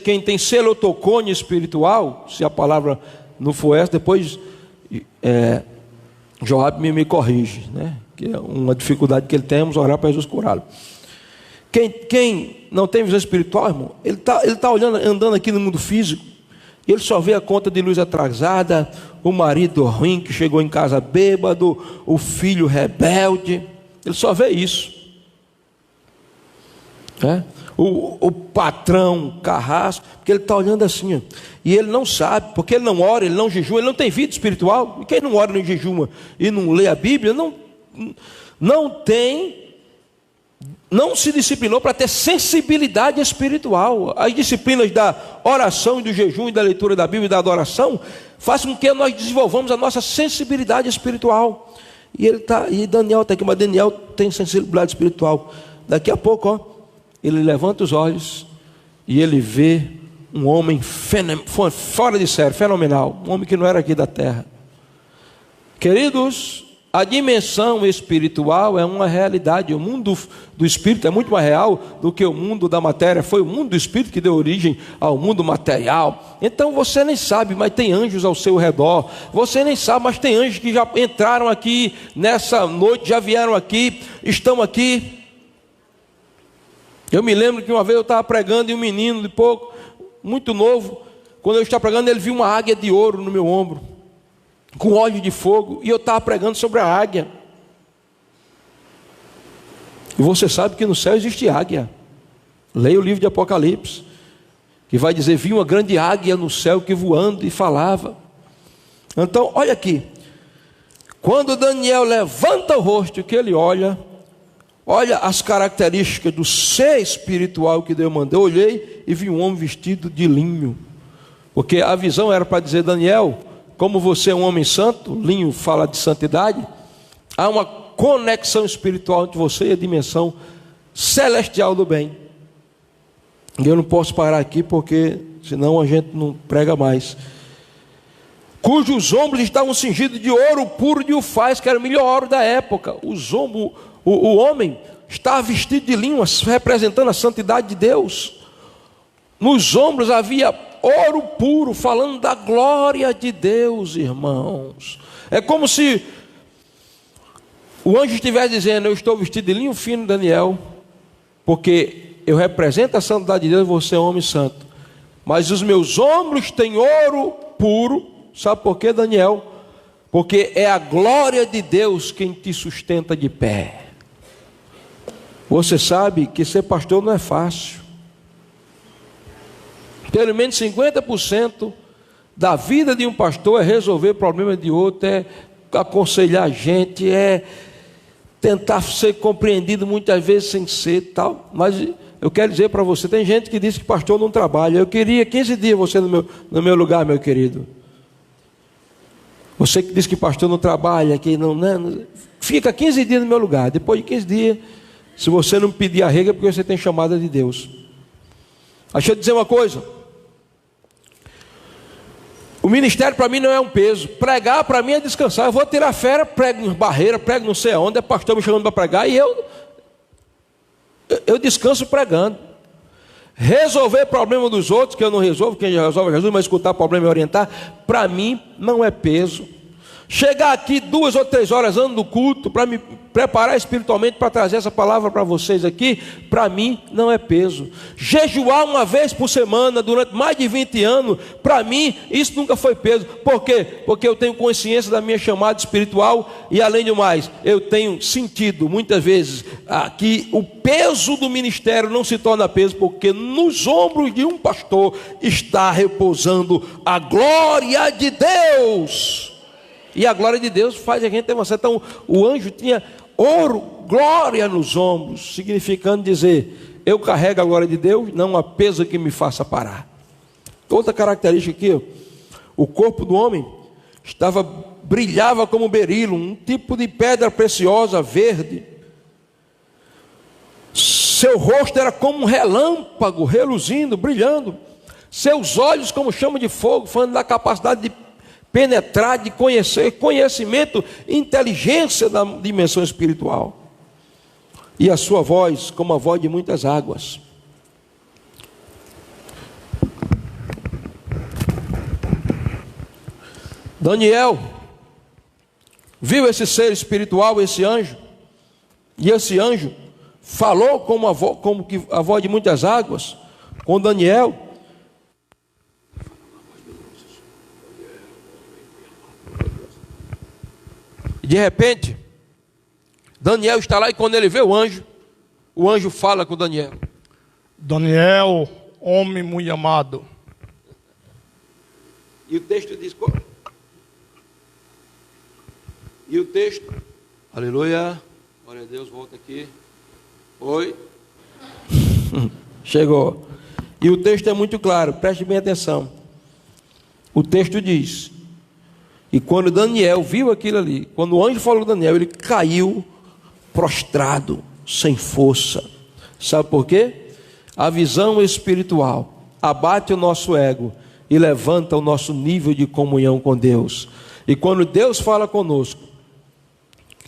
quem tem celotocone espiritual, se a palavra não for essa, depois Joab me corrige, né? Que é uma dificuldade que ele tem, vamos orar para Jesus curá-lo. Quem não tem visão espiritual, irmão, ele tá olhando, andando aqui no mundo físico, e ele só vê a conta de luz atrasada, o marido ruim que chegou em casa bêbado, o filho rebelde, ele só vê isso, né? O patrão carrasco, porque ele está olhando assim, ó, e ele não sabe, porque ele não ora, ele não jejua, ele não tem vida espiritual. E quem não ora, nem jejuma e não lê a Bíblia, não se disciplinou para ter sensibilidade espiritual. As disciplinas da oração e do jejum e da leitura da Bíblia e da adoração fazem com que nós desenvolvamos a nossa sensibilidade espiritual. E Daniel está aqui, mas Daniel tem sensibilidade espiritual. Daqui a pouco, ó, ele levanta os olhos e ele vê um homem fora de série, fenomenal, um homem que não era aqui da terra. Queridos, a dimensão espiritual é uma realidade. O mundo do espírito é muito mais real do que o mundo da matéria. Foi o mundo do espírito que deu origem ao mundo material. Então você nem sabe, mas tem anjos ao seu redor. Você nem sabe, mas tem anjos que já entraram aqui nessa noite, já vieram aqui, estão aqui. Eu me lembro que uma vez eu estava pregando e um menino de pouco, muito novo, quando eu estava pregando, ele viu uma águia de ouro no meu ombro, com óleo de fogo, e eu estava pregando sobre a águia. E você sabe que no céu existe águia. Leia o livro de Apocalipse, que vai dizer: vi uma grande águia no céu que voando e falava. Então, olha aqui, quando Daniel levanta o rosto, que ele olha as características do ser espiritual que Deus mandou. Eu olhei e vi um homem vestido de linho, porque a visão era para dizer: Daniel, como você é um homem santo, linho fala de santidade, há uma conexão espiritual entre você e a dimensão celestial do bem. E eu não posso parar aqui, porque senão a gente não prega mais. Cujos ombros estavam cingidos de ouro puro de ufaz, que era o melhor ouro da época. O homem estava vestido de linho, representando a santidade de Deus. Nos ombros havia ouro puro, falando da glória de Deus, irmãos. É como se o anjo estivesse dizendo: eu estou vestido de linho fino, Daniel, porque eu represento a santidade de Deus, você é um homem santo. Mas os meus ombros têm ouro puro. Sabe por quê, Daniel? Porque é a glória de Deus quem te sustenta de pé. Você sabe que ser pastor não é fácil. Pelo menos 50% da vida de um pastor é resolver problemas de outro, é aconselhar a gente, é tentar ser compreendido muitas vezes sem ser tal. Mas eu quero dizer para você, tem gente que diz que pastor não trabalha. Eu queria 15 dias você no meu lugar, meu querido. Você que diz que pastor não trabalha, que não, fica 15 dias no meu lugar. Depois de 15 dias, se você não pedir arrega, é porque você tem chamada de Deus. Deixa eu dizer uma coisa. O ministério para mim não é um peso. Pregar para mim é descansar. Eu vou tirar férias, prego em Barreira, prego não sei aonde, é pastor me chamando para pregar, e eu descanso pregando. Resolver problema dos outros, que eu não resolvo, quem resolve é Jesus, mas escutar problema e orientar, para mim não é peso. Chegar aqui 2 ou 3 horas antes do culto para me preparar espiritualmente para trazer essa palavra para vocês aqui, para mim não é peso. Jejuar uma vez por semana durante mais de 20 anos, para mim isso nunca foi peso. Por quê? Porque eu tenho consciência da minha chamada espiritual e, além do mais, eu tenho sentido muitas vezes que o peso do ministério não se torna peso, porque nos ombros de um pastor está repousando a glória de Deus. E a glória de Deus faz a gente demonstrar. Então o anjo tinha ouro, glória nos ombros, significando dizer: eu carrego a glória de Deus, não há peso que me faça parar. Outra característica aqui, o corpo do homem brilhava como berilo, um tipo de pedra preciosa verde. Seu rosto era como um relâmpago, reluzindo, brilhando. Seus olhos como chama de fogo, falando da capacidade de penetrar, de conhecer, conhecimento, inteligência da dimensão espiritual. E a sua voz como a voz de muitas águas. Daniel viu esse ser espiritual, esse anjo, e esse anjo falou como a voz de muitas águas com Daniel. De repente, Daniel está lá, e quando ele vê o anjo fala com Daniel: Daniel, homem muito amado. E o texto diz: e o texto, aleluia, glória a Deus, volta aqui. Oi. Chegou. E o texto é muito claro, preste bem atenção. O texto diz: e quando Daniel viu aquilo ali, quando o anjo falou com Daniel, ele caiu prostrado, sem força. Sabe por quê? A visão espiritual abate o nosso ego e levanta o nosso nível de comunhão com Deus. E quando Deus fala conosco,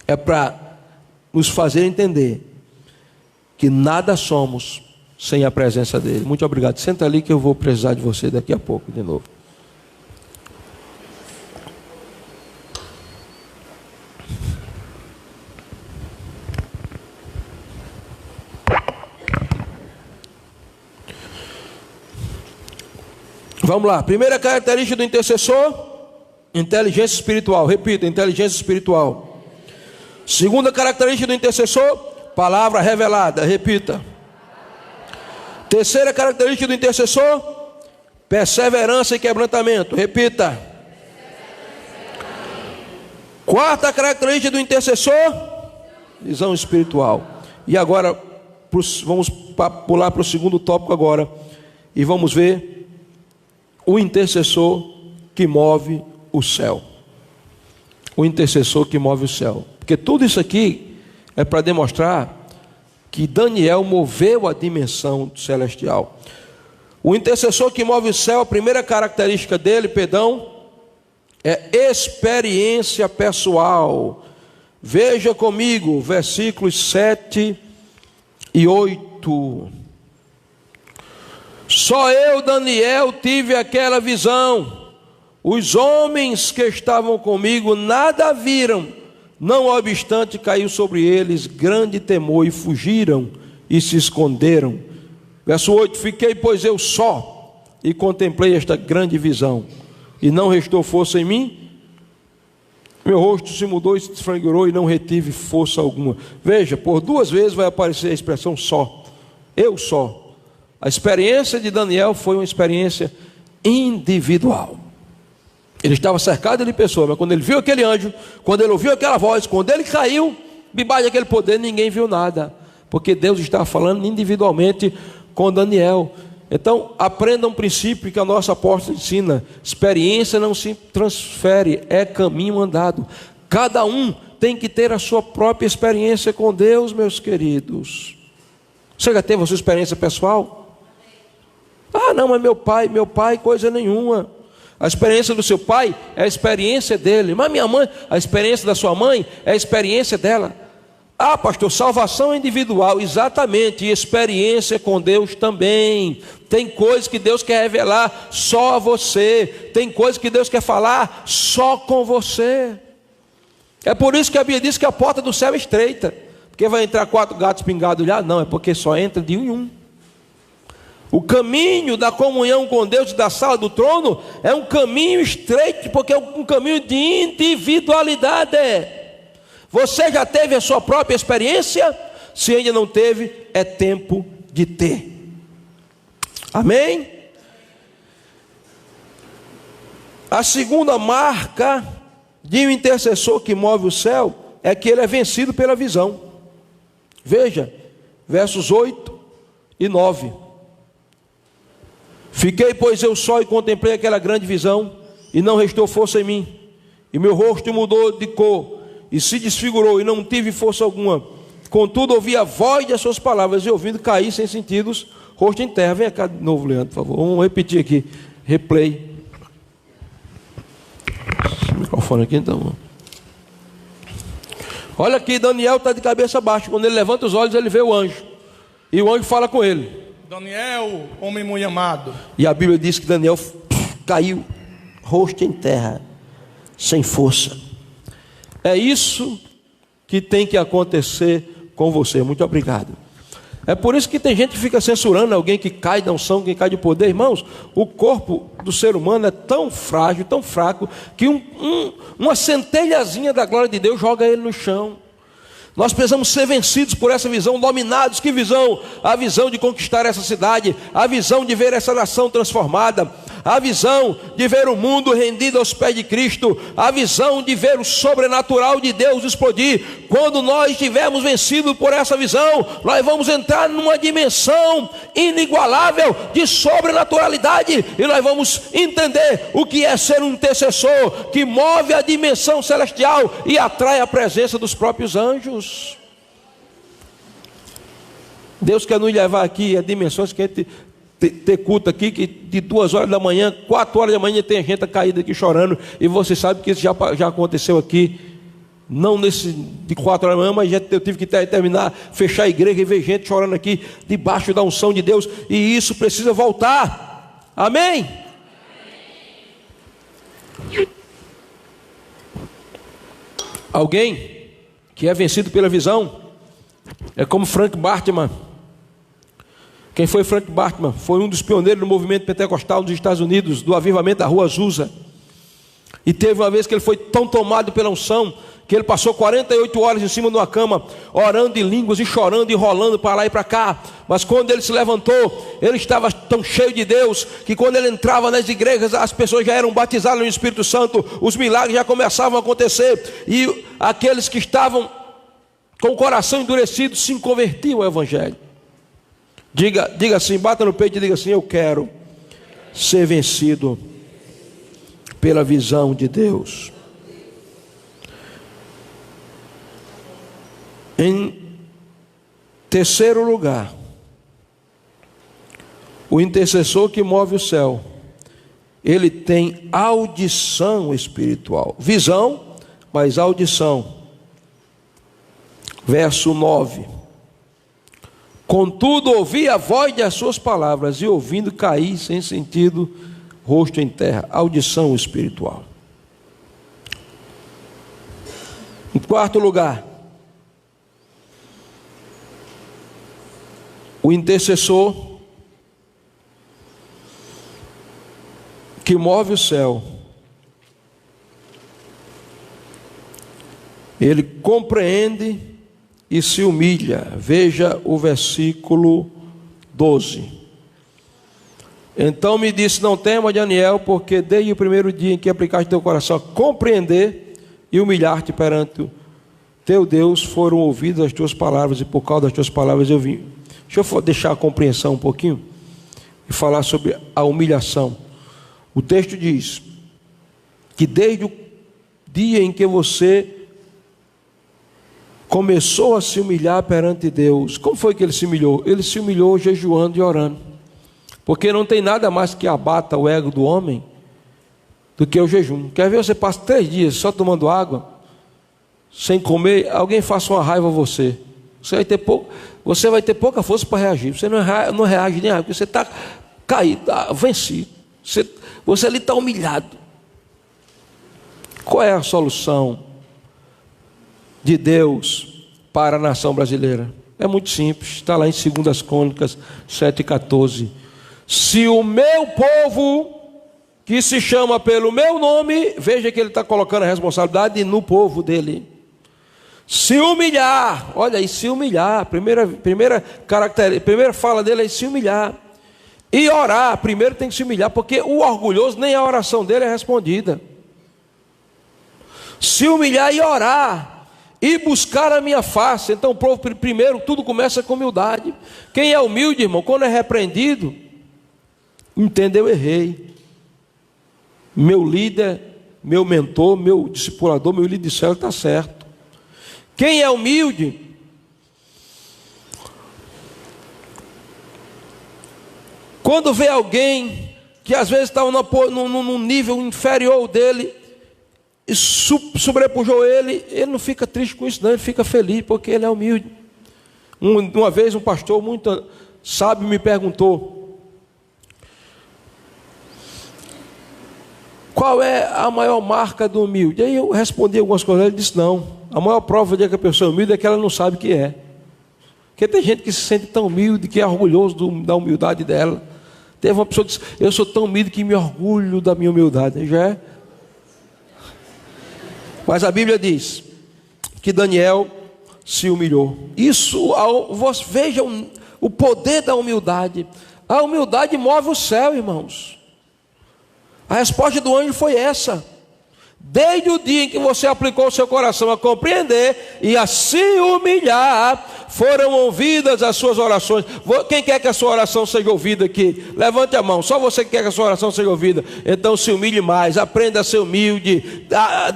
é para nos fazer entender que nada somos sem a presença dele. Muito obrigado. Senta ali que eu vou precisar de você daqui a pouco de novo. Vamos lá, primeira característica do intercessor: inteligência espiritual. Repita, inteligência espiritual. Segunda característica do intercessor: palavra revelada. Repita. Terceira característica do intercessor: perseverança e quebrantamento. Repita. Quarta característica do intercessor: visão espiritual. E agora vamos pular para o segundo tópico agora, e vamos ver o intercessor que move o céu. O intercessor que move o céu. Porque tudo isso aqui é para demonstrar que Daniel moveu a dimensão celestial. O intercessor que move o céu, a primeira característica dele, é experiência pessoal. Veja comigo, versículos 7 e 8. Só eu, Daniel, tive aquela visão. Os homens que estavam comigo nada viram. Não obstante, caiu sobre eles grande temor e fugiram e se esconderam. Verso 8: fiquei, pois, eu só e contemplei esta grande visão, e não restou força em mim. Meu rosto se mudou e se desfrangurou, e não retive força alguma. Veja, por 2 vezes vai aparecer a expressão só. Eu só. A experiência de Daniel foi uma experiência individual. Ele estava cercado de pessoas, mas quando ele viu aquele anjo, quando ele ouviu aquela voz, quando ele caiu debaixo daquele poder, ninguém viu nada, porque Deus estava falando individualmente com Daniel. Então, aprenda um princípio que a nossa apóstola ensina: experiência não se transfere, é caminho andado. Cada um tem que ter a sua própria experiência com Deus, meus queridos. Você já teve a sua experiência pessoal? Ah, não, mas meu pai, coisa nenhuma. A experiência do seu pai é a experiência dele. Mas minha mãe, a experiência da sua mãe é a experiência dela. Ah, pastor, salvação é individual. Exatamente, e experiência com Deus também. Tem coisas que Deus quer revelar só a você. Tem coisas que Deus quer falar só com você. É por isso que a Bíblia diz que a porta do céu é estreita. Porque vai entrar 4 gatos pingados lá? Não, é porque só entra de um em um. O caminho da comunhão com Deus e da sala do trono é um caminho estreito, porque é um caminho de individualidade. Você já teve a sua própria experiência? Se ainda não teve, é tempo de ter. Amém? A segunda marca de um intercessor que move o céu é que ele é vencido pela visão. Veja, versos 8 e 9. Fiquei, pois, eu só e contemplei aquela grande visão, e não restou força em mim, e meu rosto mudou de cor, e se desfigurou, e não tive força alguma. Contudo, ouvi a voz das suas palavras, e ouvindo cair sem sentidos, rosto em terra. Vem cá de novo, Leandro, por favor. Vamos repetir aqui. Replay. Esse microfone aqui, então. Olha aqui, Daniel está de cabeça baixa. Quando ele levanta os olhos, ele vê o anjo. E o anjo fala com ele. Daniel, homem muito amado. E a Bíblia diz que Daniel caiu, rosto em terra, sem força. É isso que tem que acontecer com você. Muito obrigado. É por isso que tem gente que fica censurando alguém que cai da unção, que cai de poder. Irmãos, o corpo do ser humano é tão frágil, tão fraco, que uma centelhazinha da glória de Deus joga ele no chão. Nós precisamos ser vencidos por essa visão, dominados. Que visão? A visão de conquistar essa cidade, a visão de ver essa nação transformada, a visão de ver o mundo rendido aos pés de Cristo, a visão de ver o sobrenatural de Deus explodir. Quando nós estivermos vencidos por essa visão, nós vamos entrar numa dimensão inigualável de sobrenaturalidade, e nós vamos entender o que é ser um intercessor que move a dimensão celestial e atrai a presença dos próprios anjos. Deus quer nos levar aqui a dimensões que a gente ter culto aqui, que de 2 horas da manhã, 4 horas da manhã tem gente caída aqui chorando, e você sabe que isso já aconteceu aqui, não nesse de 4 horas da manhã, mas eu tive que terminar, fechar a igreja e ver gente chorando aqui, debaixo da unção de Deus, e isso precisa voltar. Amém? Alguém que é vencido pela visão é como Frank Bartman. Quem foi Frank Bartman? Foi um dos pioneiros do movimento pentecostal dos Estados Unidos, do avivamento da rua Azusa. E teve uma vez que ele foi tão tomado pela unção, que ele passou 48 horas em cima de uma cama, orando em línguas e chorando e rolando para lá e para cá. Mas quando ele se levantou, ele estava tão cheio de Deus, que quando ele entrava nas igrejas, as pessoas já eram batizadas no Espírito Santo, os milagres já começavam a acontecer, e aqueles que estavam com o coração endurecido se convertiam ao Evangelho. Diga assim, bata no peito e diga assim: eu quero ser vencido pela visão de Deus. Em terceiro lugar, o intercessor que move o céu, ele tem audição espiritual. Visão, mas audição. Verso 9. Contudo, ouvi a voz das suas palavras, e ouvindo caí sem sentido, rosto em terra. Audição espiritual. Em quarto lugar, o intercessor que move o céu, ele compreende e se humilha. Veja o versículo 12. Então me disse: não tema, Daniel, porque desde o primeiro dia em que aplicaste teu coração a compreender e humilhar-te perante o teu Deus, foram ouvidas as tuas palavras, e por causa das tuas palavras eu vim. Deixa eu deixar a compreensão um pouquinho e falar sobre a humilhação. O texto diz que desde o dia em que você começou a se humilhar perante Deus. Como foi que ele se humilhou? Ele se humilhou jejuando e orando. Porque não tem nada mais que abata o ego do homem do que o jejum. Quer ver, você passa 3 dias só tomando água, sem comer, alguém faça uma raiva a você. Você vai ter pouca força para reagir. Você não reage nem a porque você está caído, vencido. Você ali está humilhado. Qual é a solução de Deus para a nação brasileira? É muito simples, está lá em 2 Crônicas 7,14. Se o meu povo, que se chama pelo meu nome, veja que ele está colocando a responsabilidade no povo dele, se humilhar, olha aí, se humilhar, primeira fala dele é se humilhar, e orar, primeiro tem que se humilhar, porque o orgulhoso, nem a oração dele é respondida. Se humilhar e orar, e buscar a minha face. Então o povo, primeiro, tudo começa com humildade. Quem é humilde, irmão, quando é repreendido, entende, eu errei. Meu líder, meu mentor, meu discipulador, meu líder de célula está certo. Quem é humilde, quando vê alguém que às vezes estava num nível inferior dele, e sobrepujou ele não fica triste com isso, não, ele fica feliz, porque ele é humilde. Uma vez um pastor muito sábio me perguntou: qual é a maior marca do humilde? Aí eu respondi algumas coisas, ele disse: não, a maior prova de que a pessoa é humilde é que ela não sabe o que é. Porque tem gente que se sente tão humilde, que é orgulhoso da humildade dela. Teve uma pessoa que disse: eu sou tão humilde que me orgulho da minha humildade. Já é. Mas a Bíblia diz que Daniel se humilhou. Isso, veja o poder da humildade. A humildade move o céu, irmãos. A resposta do anjo foi essa: desde o dia em que você aplicou o seu coração a compreender e a se humilhar, foram ouvidas as suas orações. Quem quer que a sua oração seja ouvida aqui? Levante a mão. Só você que quer que a sua oração seja ouvida. Então se humilhe mais, aprenda a ser humilde,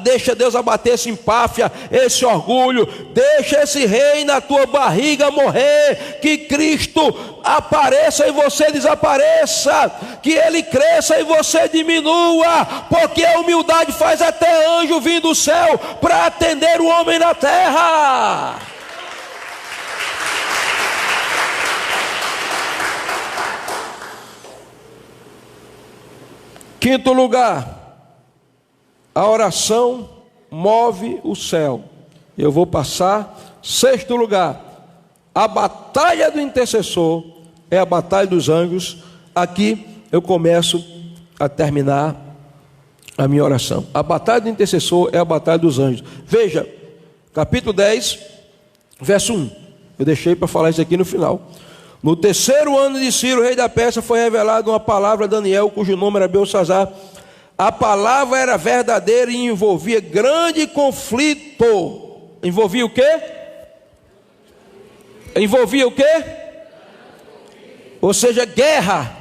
deixa Deus abater essa empáfia, esse orgulho, deixa esse rei na tua barriga morrer, que Cristo apareça e você desapareça, que Ele cresça e você diminua, porque a humildade faz até anjo vir do céu para atender o homem na terra. Quinto lugar, a oração move o céu. Eu vou passar. Sexto lugar, a batalha do intercessor é a batalha dos anjos. Aqui eu começo a terminar a minha oração. A batalha do intercessor é a batalha dos anjos. Veja, capítulo 10, verso 1. Eu deixei para falar isso aqui no final. No terceiro ano de Ciro, rei da Pérsia, foi revelada uma palavra a Daniel, cujo nome era Belsassar. A palavra era verdadeira e envolvia grande conflito. Envolvia o quê? Envolvia o quê? Ou seja, guerra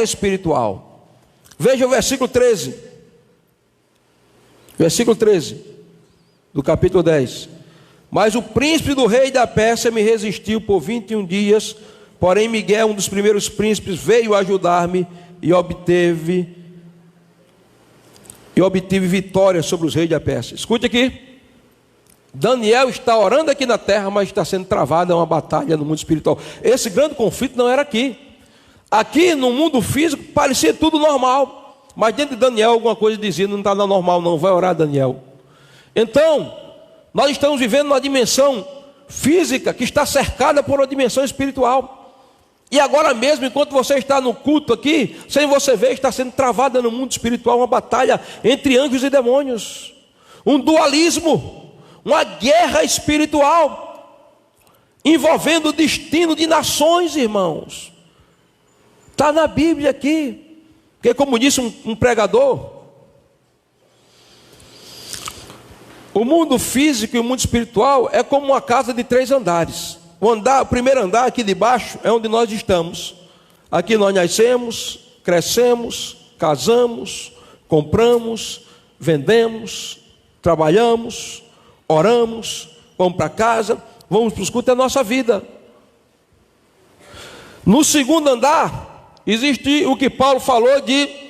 espiritual. Veja o versículo 13. Versículo 13 do capítulo 10. Mas o príncipe do rei da Pérsia me resistiu por 21 dias, porém Miguel, um dos primeiros príncipes, veio ajudar-me e obtive vitória sobre os reis da Pérsia. Escute aqui. Daniel está orando aqui na terra, mas está sendo travada uma batalha no mundo espiritual. Esse grande conflito não era aqui. Aqui no mundo físico parecia tudo normal, mas dentro de Daniel alguma coisa dizia: não está normal não, vai orar Daniel. Então, nós estamos vivendo uma dimensão física que está cercada por uma dimensão espiritual. E agora mesmo, enquanto você está no culto aqui, sem você ver, está sendo travada no mundo espiritual uma batalha entre anjos e demônios. Um dualismo, uma guerra espiritual, envolvendo o destino de nações, irmãos. Está na Bíblia aqui. Porque como disse um pregador, o mundo físico e o mundo espiritual é como uma casa de 3 andares. O primeiro andar aqui de baixo é onde nós estamos. Aqui nós nascemos, crescemos, casamos, compramos, vendemos, trabalhamos, oramos, vamos para casa, vamos para os cultos, é a nossa vida. No segundo andar, existe o que Paulo falou de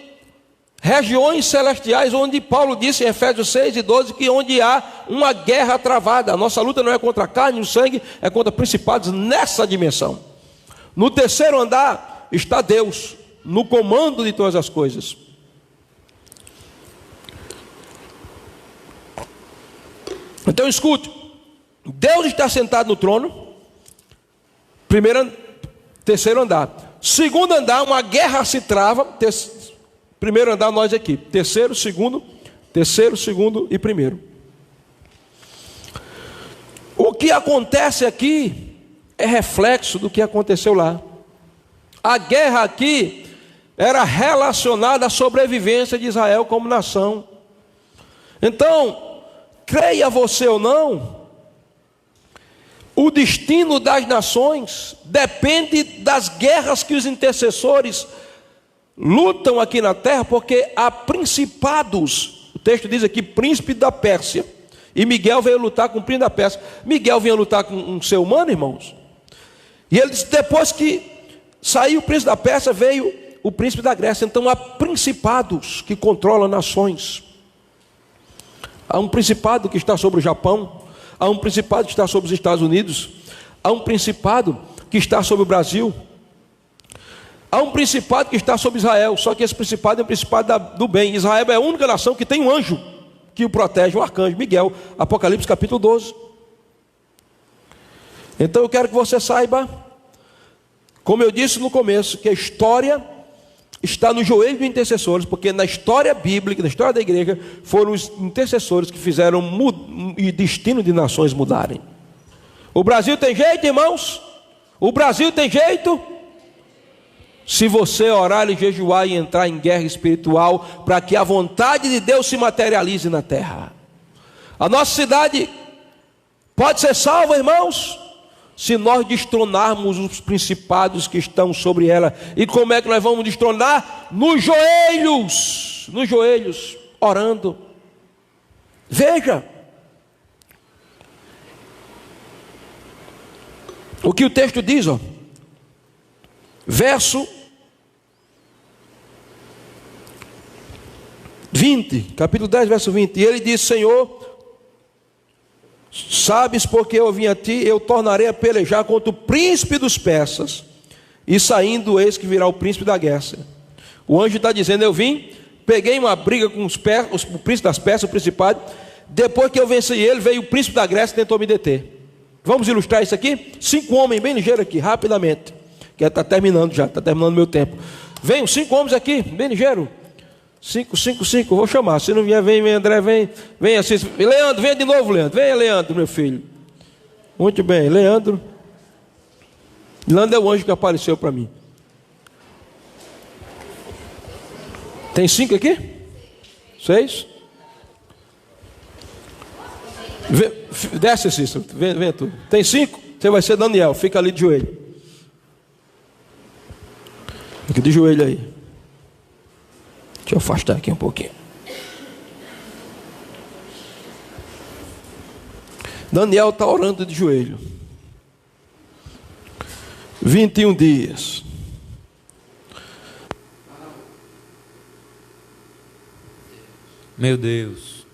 regiões celestiais, onde Paulo disse em Efésios 6 e 12 que onde há uma guerra travada. A nossa luta não é contra a carne e o sangue, é contra principados nessa dimensão. No terceiro andar está Deus, no comando de todas as coisas. Então escute, Deus está sentado no trono, terceiro andar. Segundo andar, uma guerra se trava. Primeiro andar, nós aqui. Terceiro, segundo e primeiro. O que acontece aqui é reflexo do que aconteceu lá. A guerra aqui era relacionada à sobrevivência de Israel como nação. Então, creia você ou não, o destino das nações depende das guerras que os intercessores lutam aqui na terra, porque há principados. O texto diz aqui, príncipe da Pérsia. E Miguel veio lutar com o príncipe da Pérsia. Miguel vinha lutar com um ser humano, irmãos. E ele disse, depois que saiu o príncipe da Pérsia, veio o príncipe da Grécia. Então há principados que controlam nações. Há um principado que está sobre o Japão. Há um principado que está sobre os Estados Unidos. Há um principado que está sobre o Brasil. Há um principado que está sobre Israel. Só que esse principado é um principado do bem. Israel é a única nação que tem um anjo que o protege, o arcanjo Miguel. Apocalipse capítulo 12. Então eu quero que você saiba, como eu disse no começo, que a história está no joelho dos intercessores, porque na história bíblica, na história da igreja, foram os intercessores que fizeram o destino de nações mudarem. O Brasil tem jeito, irmãos? O Brasil tem jeito? Se você orar e jejuar e entrar em guerra espiritual, para que a vontade de Deus se materialize na terra. A nossa cidade pode ser salva, irmãos, se nós destronarmos os principados que estão sobre ela. E como é que nós vamos destronar? Nos joelhos, orando. Veja o que o texto diz, ó. Verso 20, capítulo 10, verso 20. E ele disse, Senhor, sabes porque eu vim a ti, eu tornarei a pelejar contra o príncipe dos persas, e saindo eis que virá o príncipe da Grécia. O anjo está dizendo, eu vim, peguei uma briga com o príncipe das persas, o principado. Depois que eu venci ele, veio o príncipe da Grécia e tentou me deter. Vamos ilustrar isso aqui? 5 homens bem ligeiros aqui, rapidamente, que está terminando já, está terminando meu tempo. Venham 5 homens aqui, bem ligeiro. 5, vou chamar. Se não vier, vem André, vem assim. Leandro, venha de novo, Leandro. Venha, Leandro, meu filho. Muito bem, Leandro. Leandro é o anjo que apareceu para mim. Tem 5 aqui? 6? Desce, Cícero. Vem tu. Tem 5? Você vai ser Daniel. Fica ali de joelho. Fica de joelho aí. Deixa eu afastar aqui um pouquinho. Daniel está orando de joelho. 21 dias. Meu Deus,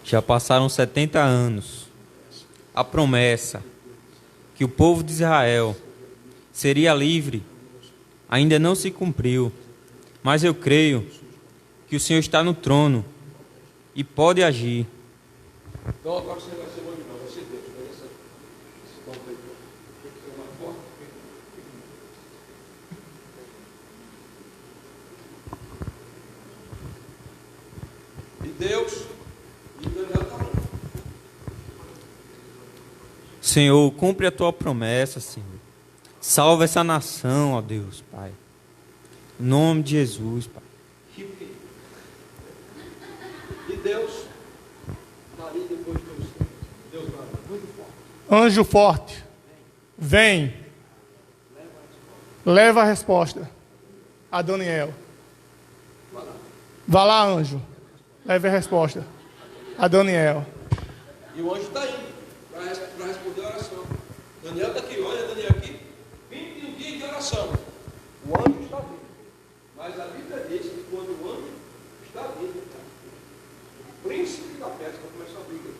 já passaram 70 anos. A promessa que o povo de Israel seria livre ainda não se cumpriu. Mas eu creio que o Senhor está no trono e pode agir. Então agora você vai ser o anjo, não, vai ser Deus. E Deus, e Daniel está falando. Senhor, cumpre a tua promessa, Senhor. Salva essa nação, ó Deus, Pai. Em nome de Jesus, Pai. E Deus está ali depois de você. Deus vai muito forte. Anjo forte, vem. Leva a resposta a Daniel. Vá lá, anjo. Leve a resposta a Daniel. E o anjo está indo para responder a oração. Daniel está aqui, olha Daniel aqui. 21 dias de oração. O anjo está vindo. Mas a Bíblia diz que quando o anjo está vindo, o príncipe da Pérsia começou a briga.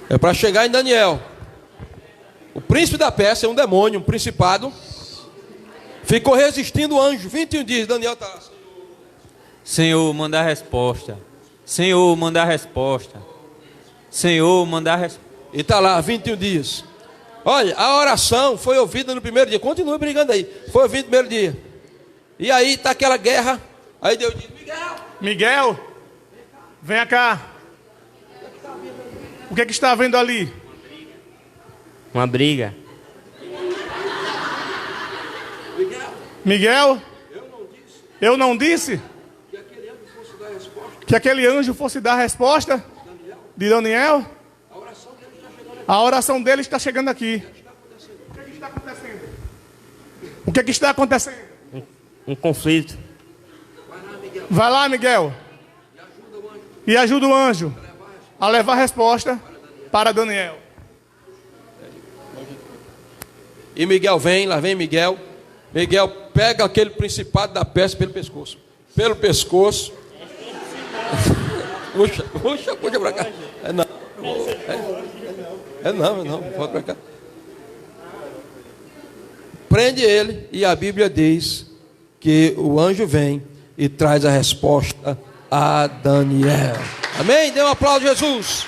É para chegar em Daniel. O príncipe da Pérsia é um demônio, um principado. Ficou resistindo o anjo. 21 dias, Daniel está lá, Senhor. Senhor, manda a resposta. Senhor, manda a resposta. Senhor, manda a resposta. E está lá, 21 dias. Olha, a oração foi ouvida no primeiro dia. Continua brigando aí. Foi ouvida no primeiro dia. E aí está aquela guerra. Aí Deus diz: Miguel, Miguel, venha cá. O que é que está vendo ali? Uma briga. Miguel, eu não disse que aquele anjo fosse dar a resposta de Daniel? A oração dele está chegando aqui. O que é que está acontecendo? O que é que está acontecendo? Um conflito. Vai lá, Miguel, e ajuda o anjo a levar a resposta para Daniel. E Miguel vem, lá vem Miguel. Miguel pega aquele principado da peste pelo pescoço. Pelo pescoço. Puxa pra cá. Não, volta pra cá. Prende ele, e a Bíblia diz que o anjo vem e traz a resposta a Daniel. Amém? Dê um aplauso a Jesus.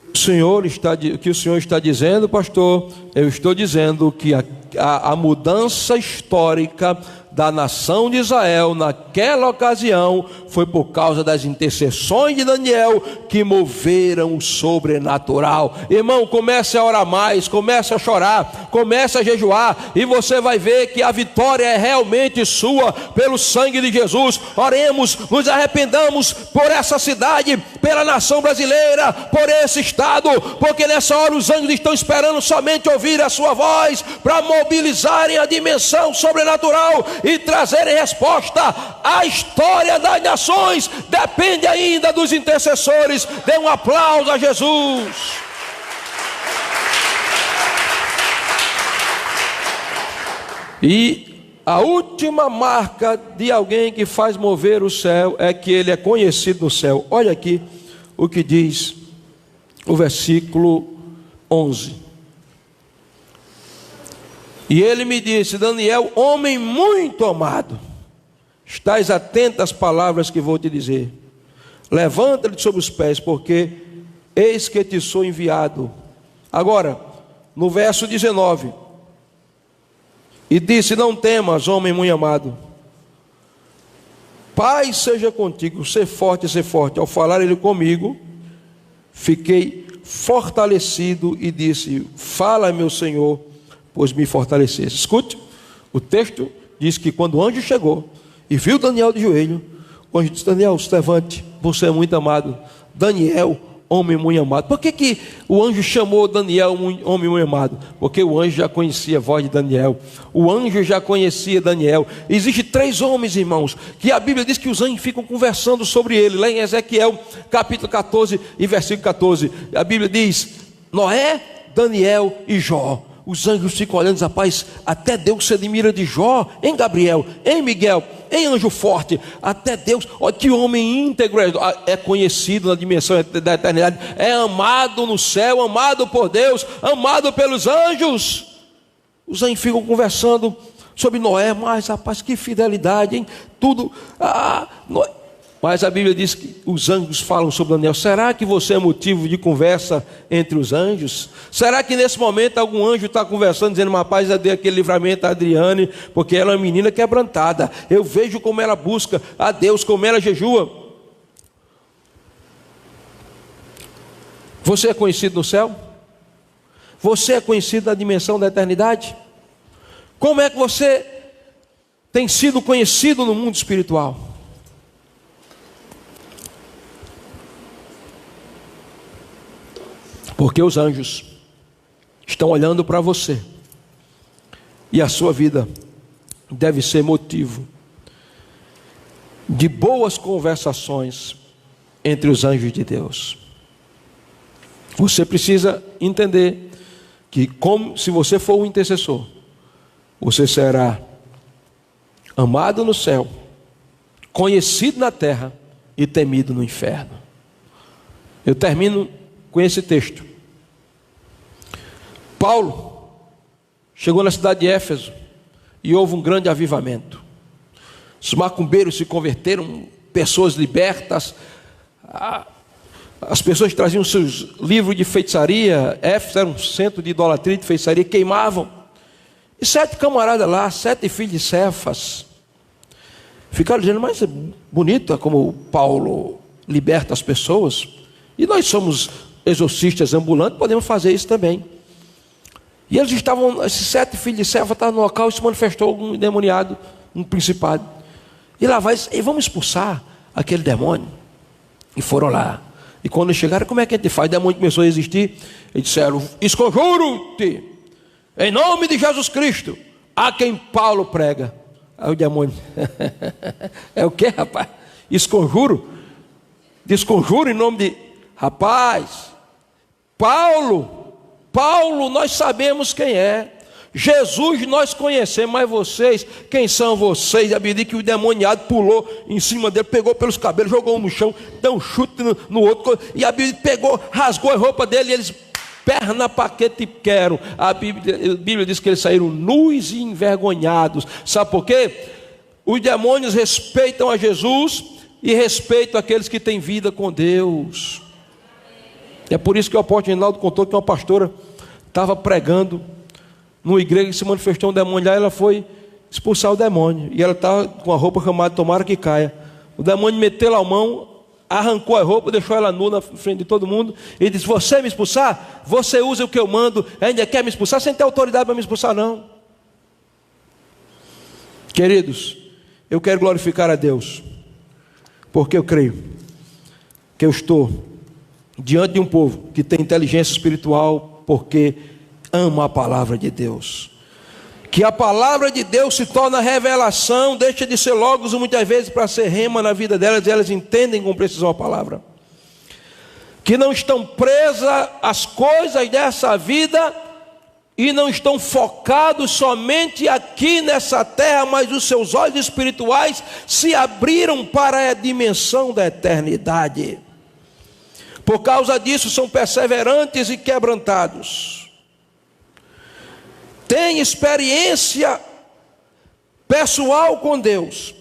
O que o Senhor está dizendo, pastor? Eu estou dizendo que a mudança histórica da nação de Israel naquela ocasião foi por causa das intercessões de Daniel que moveram o sobrenatural. Irmão, comece a orar mais, comece a chorar, comece a jejuar, e você vai ver que a vitória é realmente sua pelo sangue de Jesus. Oremos, nos arrependamos por essa cidade, pela nação brasileira, por esse estado, porque nessa hora os anjos estão esperando somente ouvir a sua voz para mobilizarem a dimensão sobrenatural e trazerem resposta. A história das nações depende ainda dos intercessores. Dê um aplauso a Jesus. E a última marca de alguém que faz mover o céu é que ele é conhecido no céu. Olha aqui o que diz o versículo 11. E ele me disse: Daniel, homem muito amado, estás atento às palavras que vou te dizer. Levanta-te sobre os pés, porque eis que te sou enviado. Agora, no verso 19, e disse: não temas, homem muito amado, paz seja contigo, ser forte, ser forte. Ao falar ele comigo, fiquei fortalecido e disse: fala, meu Senhor, pois me fortalecesse. Escute, o texto diz que quando o anjo chegou e viu Daniel de joelho, o anjo disse: Daniel, se levante, você é muito amado. Daniel, homem muito amado. Por que o anjo chamou Daniel homem muito amado? Porque o anjo já conhecia a voz de Daniel. O anjo já conhecia Daniel. Existem 3 homens, irmãos, que a Bíblia diz que os anjos ficam conversando sobre ele. Lá em Ezequiel capítulo 14 e versículo 14, a Bíblia diz: Noé, Daniel e Jó. Os anjos ficam olhando, rapaz, até Deus se admira de Jó, em Gabriel, em Miguel, em anjo forte, até Deus. Olha que homem íntegro, é conhecido na dimensão da eternidade, é amado no céu, amado por Deus, amado pelos anjos. Os anjos ficam conversando sobre Noé, mas rapaz, que fidelidade, hein? Tudo, Noé. Mas a Bíblia diz que os anjos falam sobre Daniel. Será que você é motivo de conversa entre os anjos? Será que nesse momento algum anjo está conversando, dizendo: rapaz, eu dei aquele livramento a Adriane, porque ela é uma menina quebrantada, eu vejo como ela busca a Deus, como ela jejua. Você é conhecido no céu? Você é conhecido na dimensão da eternidade? Como é que você tem sido conhecido no mundo espiritual? Porque os anjos estão olhando para você, e a sua vida deve ser motivo de boas conversações entre os anjos de Deus. Você precisa entender que, se você for um intercessor, você será amado no céu, conhecido na terra e temido no inferno. Eu termino com esse texto. Paulo chegou na cidade de Éfeso e houve um grande avivamento. Os macumbeiros se converteram, pessoas libertas, as pessoas que traziam seus livros de feitiçaria. Éfeso era um centro de idolatria e de feitiçaria, queimavam. E 7 camaradas lá, 7 filhos de Cefas, ficaram dizendo: mas é bonito como Paulo liberta as pessoas, e nós somos exorcistas ambulantes, podemos fazer isso também. E eles estavam, esses 7 filhos de Cefas estavam no local e se manifestou um endemoniado, um principado. E lá vai, e vamos expulsar aquele demônio. E foram lá. E quando eles chegaram, como é que a gente faz? O demônio começou a existir. E disseram: esconjuro-te em nome de Jesus Cristo, a quem Paulo prega. Aí o demônio: é o que, rapaz? Desconjuro em nome de... Rapaz, Paulo, nós sabemos quem é. Jesus nós conhecemos, mas vocês, quem são vocês? A Bíblia diz que o demoniado pulou em cima dele, pegou pelos cabelos, jogou no chão, deu um chute no outro, e a Bíblia pegou, rasgou a roupa dele, e eles: perna para que te quero. A Bíblia diz que eles saíram nus e envergonhados. Sabe por quê? Os demônios respeitam a Jesus e respeitam aqueles que têm vida com Deus. É por isso que o apóstolo Reinaldo contou que uma pastora estava pregando numa igreja que se manifestou um demônio lá. Ela foi expulsar o demônio e ela estava com a roupa chamada tomara que caia. O demônio meteu lá a mão, arrancou a roupa, deixou ela nua na frente de todo mundo e disse: você me expulsar? Você usa o que eu mando, ainda quer me expulsar? Sem ter autoridade para me expulsar, não. Queridos, eu quero glorificar a Deus, porque eu creio que eu estou diante de um povo que tem inteligência espiritual, porque ama a palavra de Deus. Que a palavra de Deus se torna revelação, deixa de ser logos muitas vezes para ser rema na vida delas, e elas entendem com precisão a palavra. Que não estão presas às coisas dessa vida e não estão focados somente aqui nessa terra, mas os seus olhos espirituais se abriram para a dimensão da eternidade. Por causa disso são perseverantes e quebrantados. Têm experiência pessoal com Deus.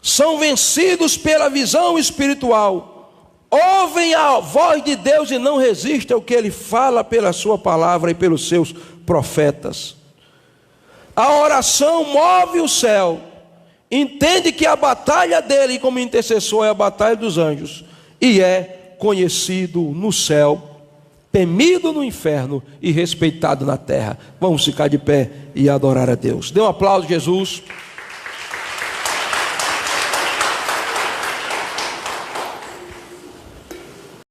São vencidos pela visão espiritual. Ouvem a voz de Deus e não resistem ao que Ele fala pela sua palavra e pelos seus profetas. A oração move o céu. Entende que a batalha dele como intercessor é a batalha dos anjos. E é conhecido no céu, temido no inferno e respeitado na terra. Vamos ficar de pé e adorar a Deus. Dê um aplauso, Jesus.